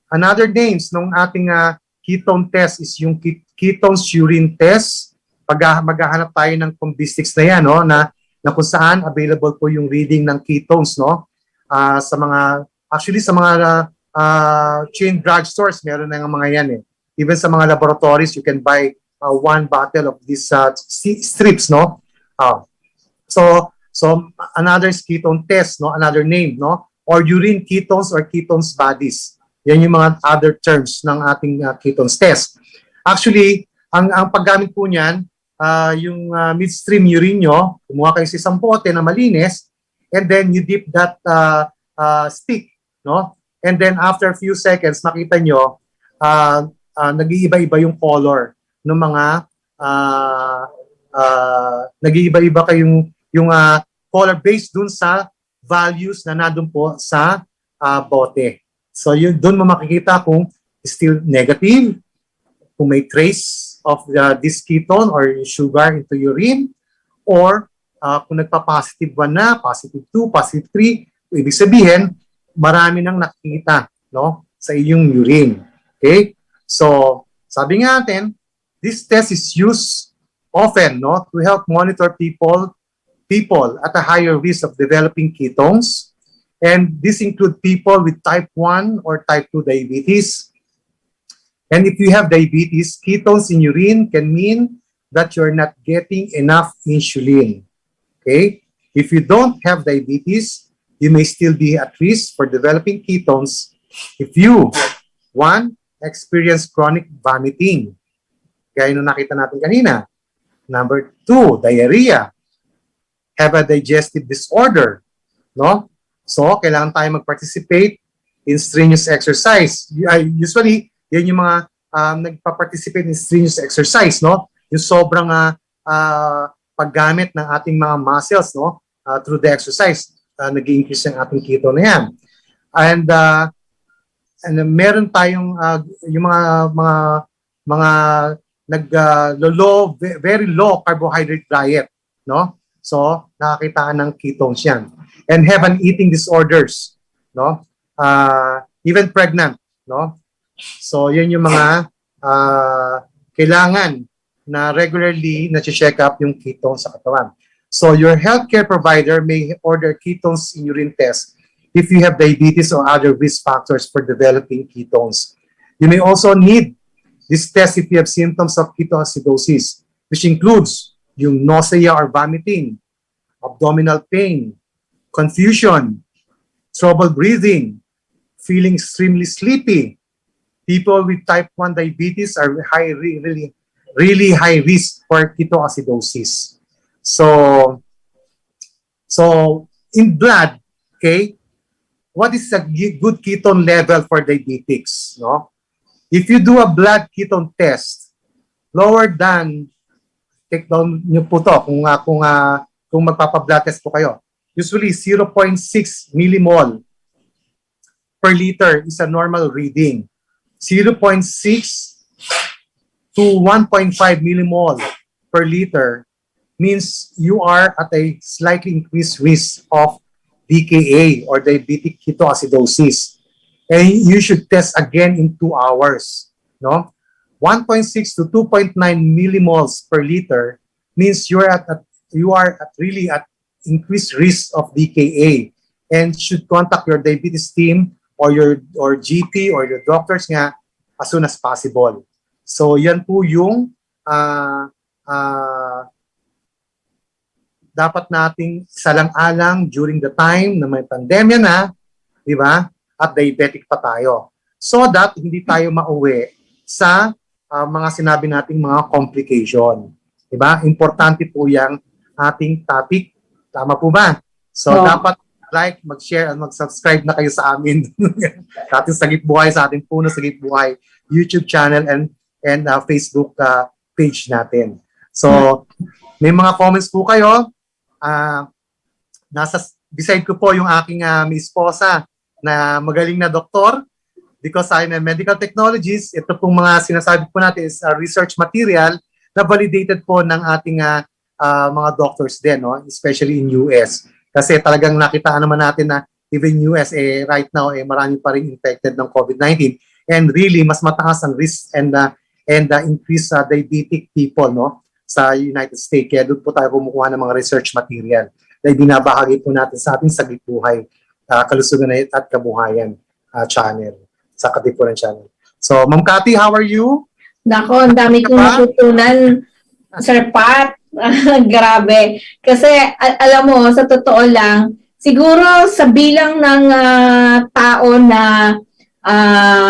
another names ng ating ketone test is yung ketones urine test. Maghahanap tayo ng combistics na yan, no? Na kung saan available po yung reading ng ketones, no? Sa mga, actually sa mga chain drugstores, meron na yung mga yan eh. Even sa mga laboratories, you can buy one bottle of these strips, no? So another is ketone test, no? Another name, no? Or urine ketones or ketones bodies. Yan yung mga other terms ng ating ketones test. Actually, ang paggamit po niyan, yung midstream urine nyo, kumuha kayo sa isang bote na malinis, and then you dip that stick, no? And then after a few seconds, makita nyo, nag-iiba-iba yung color ng mga, nag-iiba-iba kayong yung color based dun sa values na nandun po sa bote. So yun, doon mo makikita kung still negative, kung may trace of this ketone or sugar into urine, or kung nagpa-positive 1 na, positive 2, positive 3, ibig sabihin, marami nang nakikita, no, sa iyong urine. Okay? So, sabi nga natin, this test is used often, no, to help monitor people at a higher risk of developing ketones. And this include people with type 1 or type 2 diabetes. And if you have diabetes, ketones in urine can mean that you're not getting enough insulin. Okay? If you don't have diabetes, you may still be at risk for developing ketones if you, 1, experience chronic vomiting. Gaya nung nakita natin kanina. Number 2, diarrhea. Have a digestive disorder, no? So, kailangan tayo mag-participate in strenuous exercise. Usually, yan yung mga nagpa-participate in strenuous exercise, no? Yung sobrang paggamit ng ating mga muscles, no? Through the exercise, nag-i-increase yung ating keto na yan. And meron tayong yung mga nag-low, very low carbohydrate diet, no? So, nakakitaan ng ketones yan. And have an eating disorders, no? Even pregnant, no? So, yun yung mga kailangan na regularly na-check up yung ketones sa katawan. So, your healthcare provider may order ketones in urine test if you have diabetes or other risk factors for developing ketones. You may also need this test if you have symptoms of ketoacidosis, which includes yung nausea or vomiting, abdominal pain, confusion, trouble breathing, feeling extremely sleepy. People with type 1 diabetes are really high risk for ketoacidosis. So in blood, okay, what is a good ketone level for diabetics? No? If you do a blood ketone test, lower than, take down nyo po to kung magpapa-blood test po kayo. Usually 0.6 millimole per liter is a normal reading. 0.6 to 1.5 millimole per liter means you are at a slightly increased risk of DKA or diabetic ketoacidosis. And you should test again in 2 hours. No? 1.6 to 2.9 millimoles per liter means you are really at increased risk of DKA and should contact your diabetes team or your GP or your doctors nga as soon as possible. So yan po yung dapat nating salang-alang during the time na may pandemya na, di ba? At diabetic pa tayo. so that hindi tayo mauwi sa mga sinabi nating mga complication. Diba? Importante po yung ating topic. Tama po ba? So, dapat like, mag-share, at mag-subscribe na kayo sa amin. Sa ating Sagip Buhay, sa ating Puno Sagip Buhay YouTube channel and Facebook page natin. So, may mga comments po kayo. Beside ko po yung aking may esposa na magaling na doktor. Because I'm a medical technologist, ito pong mga sinasabi po natin is research material na validated po ng ating mga doctors din, no? Especially in US. Kasi talagang nakita naman natin na even US, right now, marami pa rin infected ng COVID-19. And really, mas mataas ang risk and increase sa diabetic people, no? Sa United States. Kaya doon po tayo kumukuha ng mga research material na binabahagi po natin sa ating Sagip Buhay, Kalusugan at Kabuhayan channel. Sa Katipunan channel. So, Ma'am Cathy, how are you? Nako, ang dami kong natutunan, Sir Pat. Grabe. Kasi, alam mo, sa totoo lang, siguro sa bilang ng tao na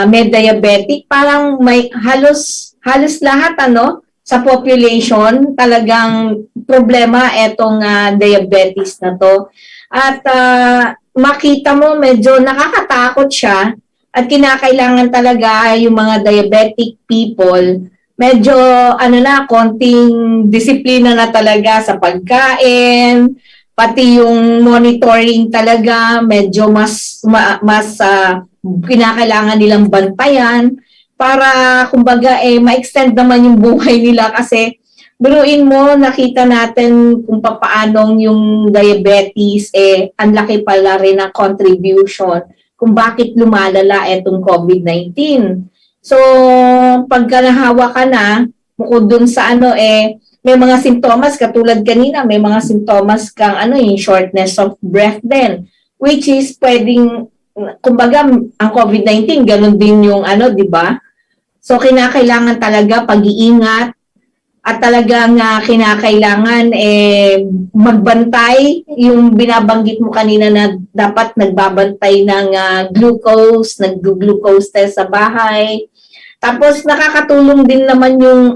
may diabetic, parang may halos lahat, sa population, talagang problema etong diabetes na to. At makita mo, medyo nakakatakot siya. At kinakailangan talaga yung mga diabetic people, medyo konting disiplina na talaga sa pagkain, pati yung monitoring talaga, medyo mas kinakailangan nilang bantayan para kumbaga ma-extend naman yung buhay nila kasi biruin mo, nakita natin kung paanong yung diabetes, ang laki pala rin ng contribution kung bakit lumalala itong COVID-19. So, pagka nahawa ka na, bukod dun sa may mga sintomas, katulad kanina, may mga sintomas kang yung shortness of breath din, which is pwedeng, kumbaga, ang COVID-19, ganun din yung di ba? So, kinakailangan talaga pag-iingat, at talagang kinakailangan magbantay, yung binabanggit mo kanina na dapat nagbabantay ng glucose, nag-glucose test sa bahay. Tapos nakakatulong din naman yung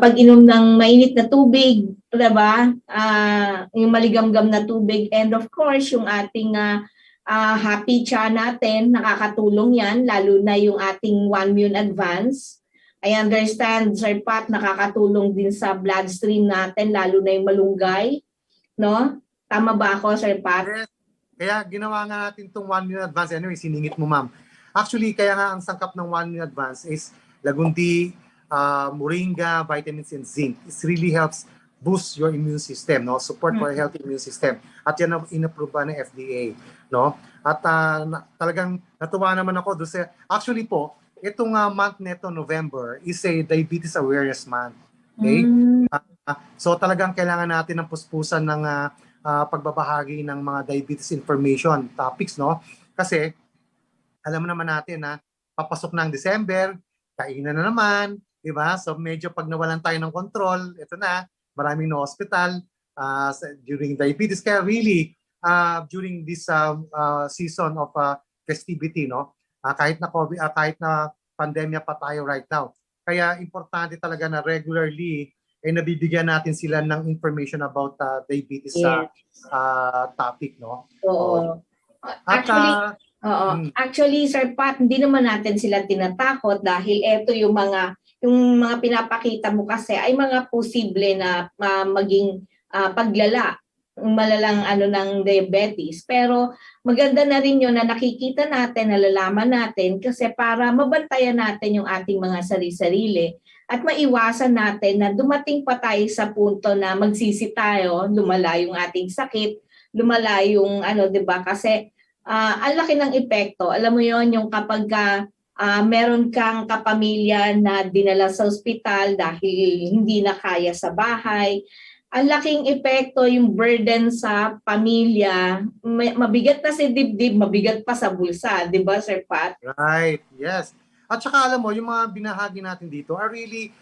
pag-inom ng mainit na tubig, diba? Yung maligamgam na tubig, and of course yung ating happy cha natin, nakakatulong yan, lalo na yung ating 1 Immune Advance. I understand, Sir Pat, nakakatulong din sa bloodstream natin, lalo na yung malunggay. No? Tama ba ako, Sir Pat? Yes. Kaya ginawa nga natin itong 1 Immune Advance. Anyway, siningit mo, ma'am. Actually, kaya nga ang sangkap ng 1 Immune Advance is lagundi, moringa, vitamins, and zinc. It really helps boost your immune system, no? Support for a healthy immune system. At yan ang in-approve ng FDA, no? At talagang natuwa naman ako doon sa... Actually po, itong month neto, November, is a Diabetes Awareness Month. Okay? So talagang kailangan natin ng puspusan ng pagbabahagi ng mga diabetes information topics, no? Kasi alam naman natin na papasok na ang December, kainan na naman, di ba? So medyo pag nawalan tayo ng control, ito na, maraming na hospital during diabetes. Kaya really, during this season of festivity, no? Kahit na COVID, kahit na pandemya pa tayo right now. Kaya importante talaga na regularly nabibigyan natin sila ng information about diabetes topic, no? Oo. Actually, Sir Pat, hindi naman natin sila tinatakot dahil ito yung mga pinapakita mo kasi ay mga posible na maging paglala malalang ng diabetes. Pero maganda na rin yun na nakikita natin, nalalaman natin kasi para mabantayan natin yung ating mga sarili-sarili at maiwasan natin na dumating pa tayo sa punto na magsisi tayo, lumala yung ating sakit, lumala yung 'di ba? Kasi ang laki ng epekto. Alam mo yon yung kapag meron kang kapamilya na dinala sa ospital dahil hindi na kaya sa bahay, ang laking epekto, yung burden sa pamilya, mabigat na si dibdib, mabigat pa sa bulsa, di ba, Sir Pat? Right, yes. At saka alam mo, yung mga binahagi natin dito are really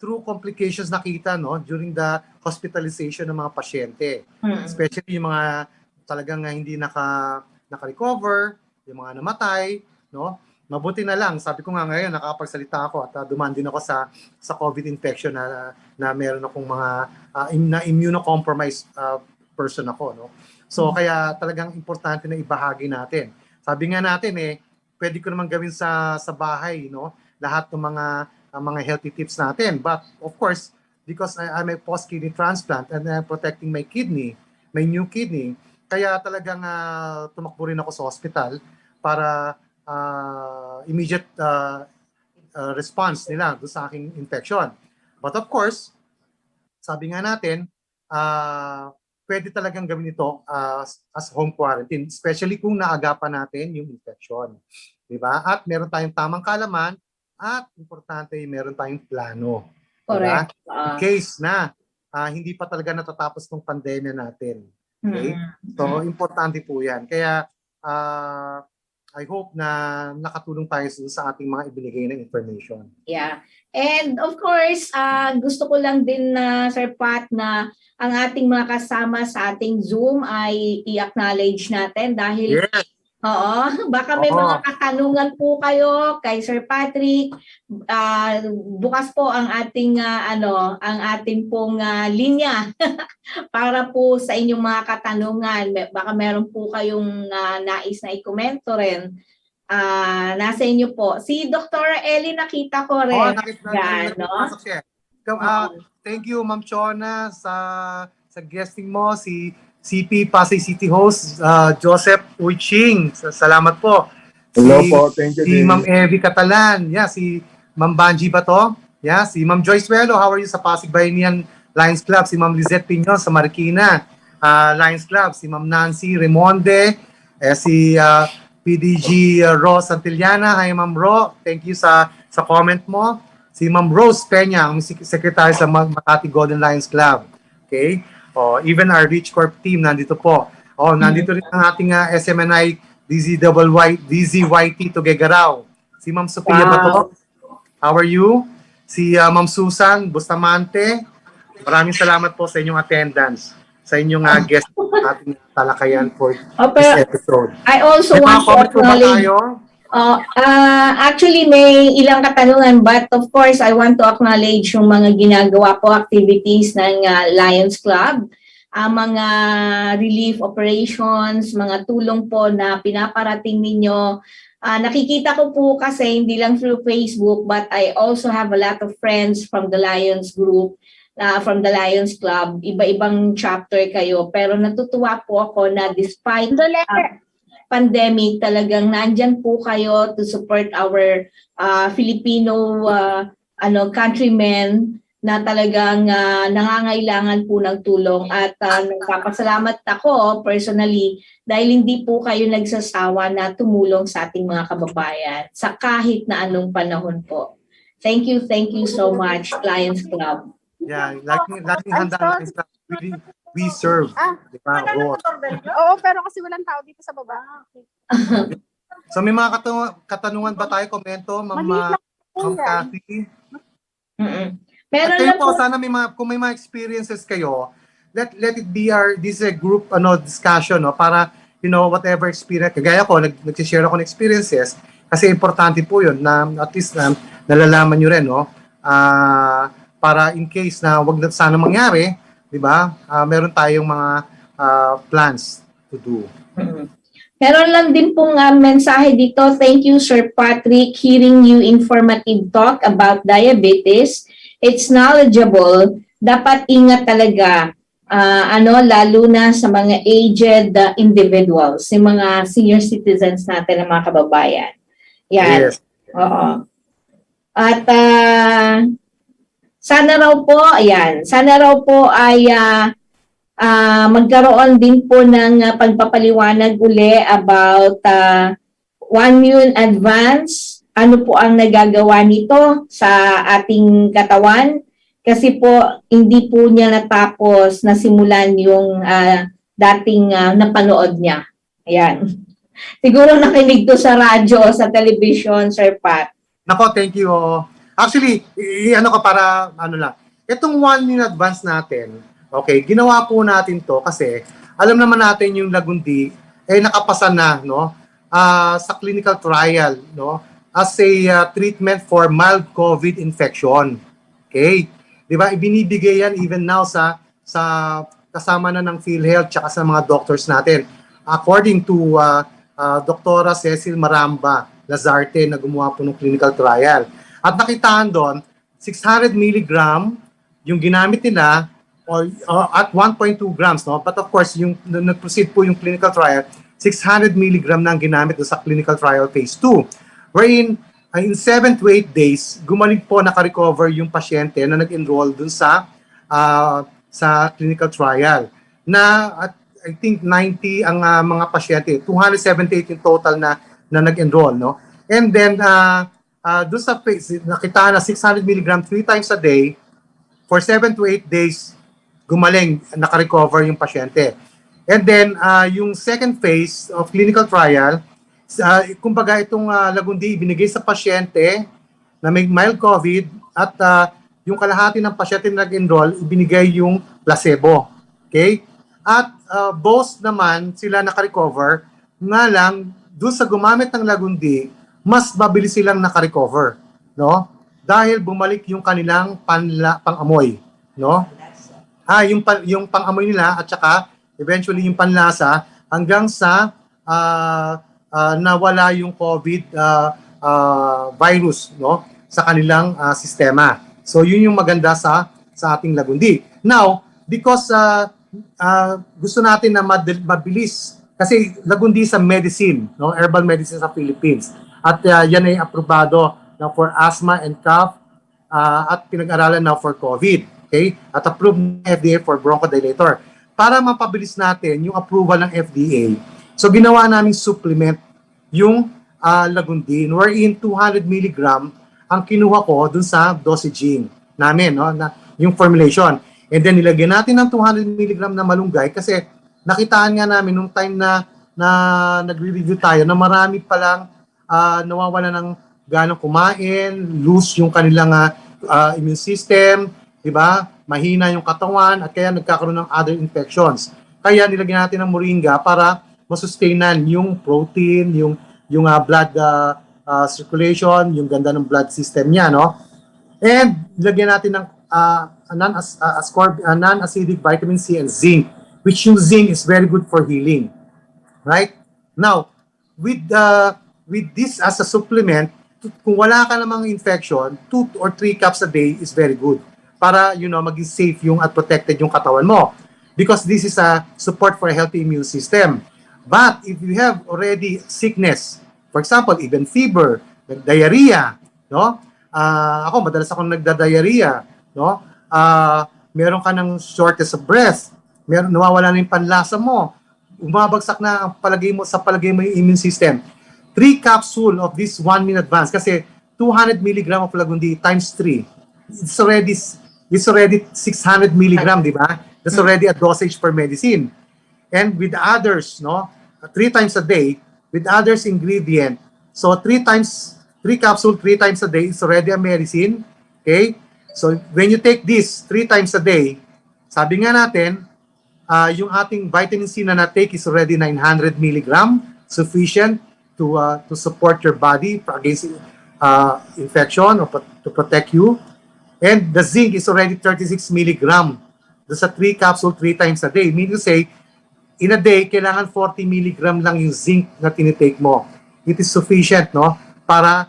true complications nakita, no, during the hospitalization ng mga pasyente. Especially yung mga talagang hindi naka-recover, yung mga namatay, no? Mabuti na lang, sabi ko nga ngayon, nakakapagsalita ako at dumaan din ako sa COVID infection na meron akong mga na immunocompromised person ako, no? So kaya talagang importante na ibahagi natin. Sabi nga natin pwede ko naman gawin sa bahay, no? Lahat ng mga healthy tips natin. But of course, because I'm a post-kidney transplant and I'm protecting my kidney, my new kidney, kaya talagang tumakbo rin ako sa hospital para immediate response nila doon sa aking infection. But of course, sabi nga natin, pwede talagang gawin ito as home quarantine, especially kung naagapan natin yung infection. Diba? At meron tayong tamang kaalaman at importante, meron tayong plano. Correct. Diba? In case na hindi pa talaga natatapos ng pandemya natin. Okay? So, importante po yan. Kaya, I hope na nakatulong tayo sa ating mga ibinigay na information. Yeah. And of course, gusto ko lang din na Sir Pat na ang ating mga kasama sa ating Zoom ay i-acknowledge natin dahil baka may mga katanungan po kayo kay Sir Patrick. Bukas po ang ating ang ating pong linya para po sa inyong mga katanungan. Baka meron po kayong nais na i-komento rin. Nasa inyo po. Si Dr. Ellie nakita ko rin. Thank you, Ma'am Chona, sa guesting mo. Si CP Pasay City Host, Joseph Uiching. Salamat po. Hello po, thank you. Si Ma'am Evie Catalan. Si Ma'am Banji ba to? Si Ma'am Joyce Wello, how are you sa Pasig Bayanihan Lions Club? Si Ma'am Lizette Piñon sa Marikina Lions Club. Si Ma'am Nancy Remonde. Si PDG Ro Santillana. Hi Ma'am Ro, thank you sa comment mo. Si Ma'am Rose Peña, ang secretary sa Makati Golden Lions Club. Okay? Even our Rich Corp team nandito po. Nandito rin ang ating SMNI DZYT Tugegaraw. Si Ma'am Sophia Bato. How are you? Si Ma'am Susan Bustamante. Maraming salamat po sa inyong attendance, sa inyong guest ating talakayan for this episode. I also want to acknowledge. Actually, may ilang katanungan, but of course, I want to acknowledge yung mga ginagawa po activities ng Lions Club, mga relief operations, mga tulong po na pinaparating ninyo. Nakikita ko po kasi hindi lang through Facebook, but I also have a lot of friends from the Lions Group, from the Lions Club. Iba-ibang chapter kayo, pero natutuwa po ako na despite pandemic, talagang nandyan po kayo to support our Filipino countrymen na talagang nangangailangan po ng tulong. At nagpapasalamat ako personally dahil hindi po kayo nagsasawa na tumulong sa ating mga kababayan sa kahit na anong panahon po. Thank you so much, Lions Club. Yeah, laging handa natin sa we serve. Diba? Oo, pero kasi walang tao dito sa baba. So may mga katanungan ba tayo? Komento, Ma'am Cathy? Meron kayo na po, sana kung may mga experiences kayo, let it be this is a group discussion, para whatever experience. Kagaya ko, nag-share ako ng experiences kasi importante po yun na at least nalalaman nyo rin, para in case na wag na sana mangyari, di ba? Meron tayong mga plans to do. Meron lang din pong mensahe dito. Thank you, Sir Patrick. Hearing you informative talk about diabetes. It's knowledgeable. Dapat ingat talaga. Lalo na sa mga aged individuals, yung mga senior citizens natin ng mga kababayan. Yan. Yes. Oo. At sana raw po ay magkaroon din po ng pagpapaliwanag uli about 1 year in advance. Ano po ang nagagawa nito sa ating katawan? Kasi po, hindi po niya natapos na simulan yung dating napanood niya. Ayan. Siguro nakinig to sa radyo, sa television, Sir Pat. Nako, thank you. Actually, itong 1 year in advance natin, okay, ginawa po natin to kasi alam naman natin yung Lagundi, nakapasa na, sa clinical trial, no, as a treatment for mild COVID infection. Okay? 'Di ba? Ibinibigay yan even now sa kasama na ng PhilHealth tsaka sa mga doctors natin. According to Dr. Cecil Maramba Lazarte na gumawa po ng clinical trial. At nakitaan doon, 600 milligram yung ginamit nila or at 1.2 grams. No? But of course, yung nag-proceed po yung clinical trial, 600 milligram na ang ginamit doon sa clinical trial phase 2. Wherein, in 7 to 8 days, gumaling po nakarecover yung pasyente na nag-enroll doon sa clinical trial. Na at I think 90 ang mga pasyente, 278 yung total na nag-enroll, no? And then doon sa phase, nakita na 600 milligram 3 times a day for 7 to 8 days gumaling, nakarecover yung pasyente. And then yung second phase of clinical trial, kumbaga itong Lagundi binigay sa pasyente na may mild COVID at yung kalahati ng pasyente na nag-enroll, ibinigay yung placebo. Okay? At both naman sila nakarecover, nga lang doon sa gumamit ng Lagundi, mas mabilis silang nakarecover, no? Dahil bumalik yung kanilang pang-amoy, no? Yung pang-amoy nila at saka eventually yung panlasa hanggang sa nawala yung COVID virus, no, sa kanilang sistema. So yun yung maganda sa ating Lagundi. Now, because gusto natin na mabilis kasi Lagundi sa medicine, no, herbal medicine sa Philippines. At yan ay aprobado na for asthma and cough at pinag-aralan na for COVID. Okay? At approved ng FDA for bronchodilator. Para mapabilis natin yung approval ng FDA, so ginawa naming supplement yung Lagundi, wherein 200 mg ang kinuha ko dun sa dosaging namin, no, na, yung formulation. And then nilagyan natin ng 200 mg na malunggay kasi nakitaan nga namin nung time na nagre-review tayo na marami palang nawawala ng ganong kumain, loose yung kanilang immune system, di ba? Mahina yung katawan at kaya nagkakaroon ng other infections. Kaya nilagyan natin ng moringa para masustainan yung protein, yung blood circulation, yung ganda ng blood system niya, no? And nilagyan natin ng non-acidic vitamin C and zinc, which yung zinc is very good for healing. Right? Now, with this as a supplement, kung wala ka namang infection, 2 or 3 cups a day is very good para, maging safe yung at protected yung katawan mo. Because this is a support for a healthy immune system. But if you have already sickness, for example, even fever, diarrhea, no? Ako, madalas akong nagda-diarrhea, no? Meron ka ng shortness of breath, nawawala na yung panlasa mo, umabagsak na ang palagay mo yung immune system. 3 capsule of this 1 in advance kasi 200 mg of Lagundi times 3. It's already 600 mg, di ba? That's already a dosage for medicine. And with others, no, 3 times a day with others ingredient. So 3 capsule 3 times a day is already a medicine. Okay? So when you take this 3 times a day, sabi nga natin, yung ating vitamin C na na-take is already 900 mg, sufficient to support your body against infection or to protect you. And the zinc is already 36 mg. Doon sa 3 capsule 3 times a day. Meaning to say, in a day, kailangan 40 mg lang yung zinc na tinitake mo. It is sufficient, no? Para,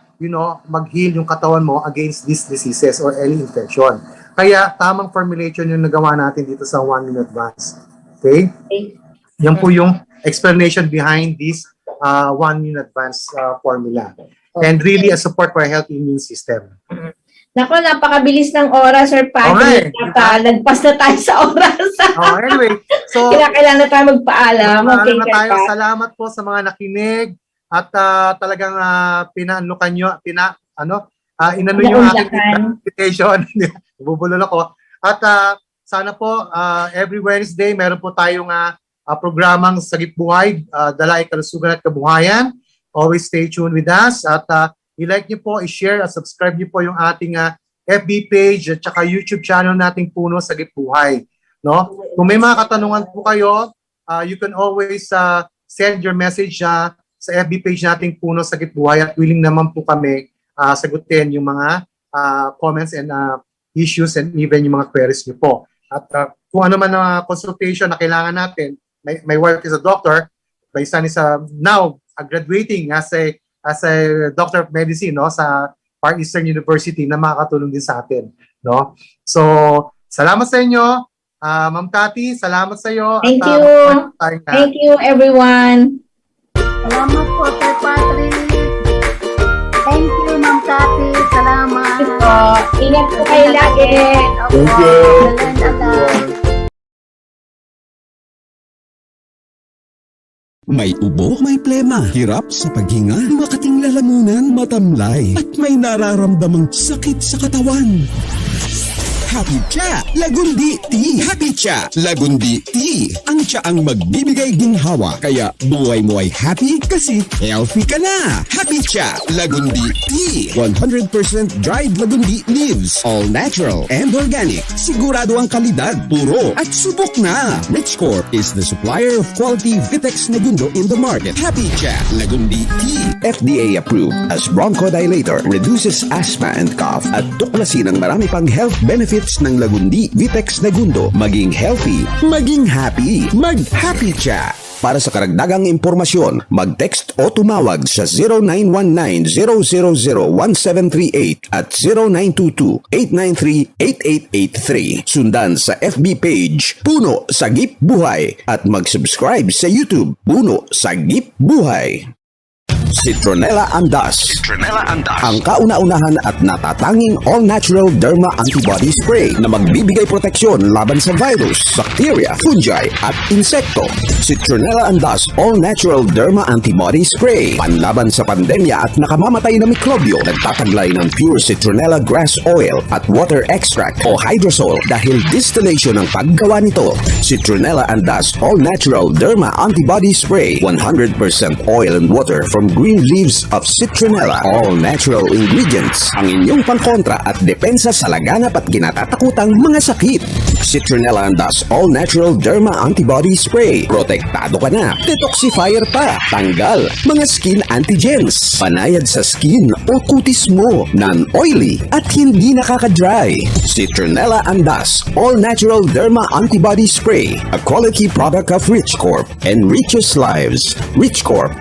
mag-heal yung katawan mo against these diseases or any infection. Kaya, tamang formulation yung nagawa natin dito sa 1 in advance. Okay? Yan po yung explanation behind this 1 in advance formula. And really a support for a healthy immune system. Nako, napakabilis ng oras, Sir Patrick. Okay. Lagpas na tayo sa oras. Anyway, so kailangan na tayo magpaalam. Okay, na tayo. Salamat po sa mga nakinig at talagang inanukan nyo, inano yung aking invitation. Bubulol ako. At sana po, every Wednesday, meron po tayong programang Sagip Buhay, Dalay, Kalusugan at Kabuhayan. Always stay tuned with us. At i-like nyo po, i-share at subscribe nyo po yung ating FB page at saka YouTube channel nating Puno Sagip Buhay. No? Kung may mga katanungan po kayo, you can always send your message sa FB page nating Puno Sagip Buhay at willing naman po kami sagutin yung mga comments and issues and even yung mga queries niyo po. At kung ano man na consultation na kailangan natin, my wife is a doctor, my son is now graduating as a doctor of medicine, no, sa Far Eastern University na makakatulong din sa atin, no. So salamat sa inyo, Ma'am Cathy, salamat sa iyo. Thank you. Thank you, everyone. Salamat po, Sir Patrick. Thank you, Ma'am Cathy. Salamat. Ingat po kayo lagi. Thank you. May ubo, may plema, hirap sa paghinga, makating lalamunan, matamlay, at may nararamdamang sakit sa katawan. Happy Cha! Lagundi Tea! Happy Cha! Lagundi Tea! Ang cha ang magbibigay ginhawa, kaya buhay mo ay happy kasi healthy ka na! Happy Cha! Lagundi Tea! 100% dried lagundi leaves, all natural and organic. Sigurado ang kalidad, puro at subok na! Rich Corp is the supplier of quality Vitex Negundo in the market. Happy Cha! Lagundi Tea! FDA approved as bronchodilator, reduces asthma and cough at tuklasin ang marami pang health benefits ng Lagundi Vitex Negundo. Maging healthy, maging happy, mag-Happy Cha! Para sa karagdagang impormasyon, mag-text o tumawag sa 0919-000-1738 at 0922-893-8883. Sundan sa FB page Puno Sagip Buhay at mag-subscribe sa YouTube Puno Sagip Buhay. Citronella Andas. Ang kauna-unahan at natatanging all-natural derma antibody spray na magbibigay proteksyon laban sa virus, bacteria, fungi at insekto. Citronella Andas all-natural derma antibody spray. Panlaban sa pandemya at nakamamatay na mikrobyo. Nagtataglay ng pure citronella grass oil at water extract o hydrosol dahil distillation ang paggawa nito. Citronella Andas all-natural derma antibody spray. 100% oil and water from green leaves of citronella, all natural ingredients. Ang inyong pangkontra at depensa sa laganap at kinatatakutang mga sakit. Citronella Andas all natural derma antibody spray. Protektado ka na. Detoxifier pa. Tanggal mga skin antigens. Panayad sa skin o kutis mo. Non-oily at hindi nakaka-dry. Citronella Andas all natural derma antibody spray. A quality product of Rich Corp. Enriches lives. Rich Corp.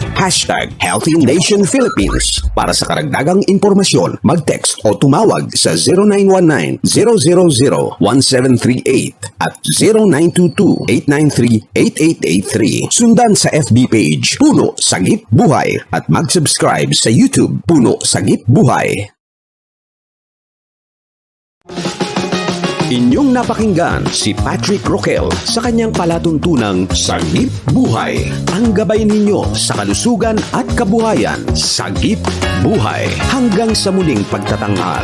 #Healthy Nation Philippines. Para sa karagdagang impormasyon, mag-text o tumawag sa 0919-000-1738 at 0922-893-8883. Sundan sa FB page Puno Sagip Buhay at mag-subscribe sa YouTube Puno Sagip Buhay. Inyong napakinggan si Patrick ROQUEL sa kanyang palatuntunang Sagip Buhay. Ang gabay ninyo sa kalusugan at kabuhayan. Sagip Buhay. Hanggang sa muling pagtatanghal.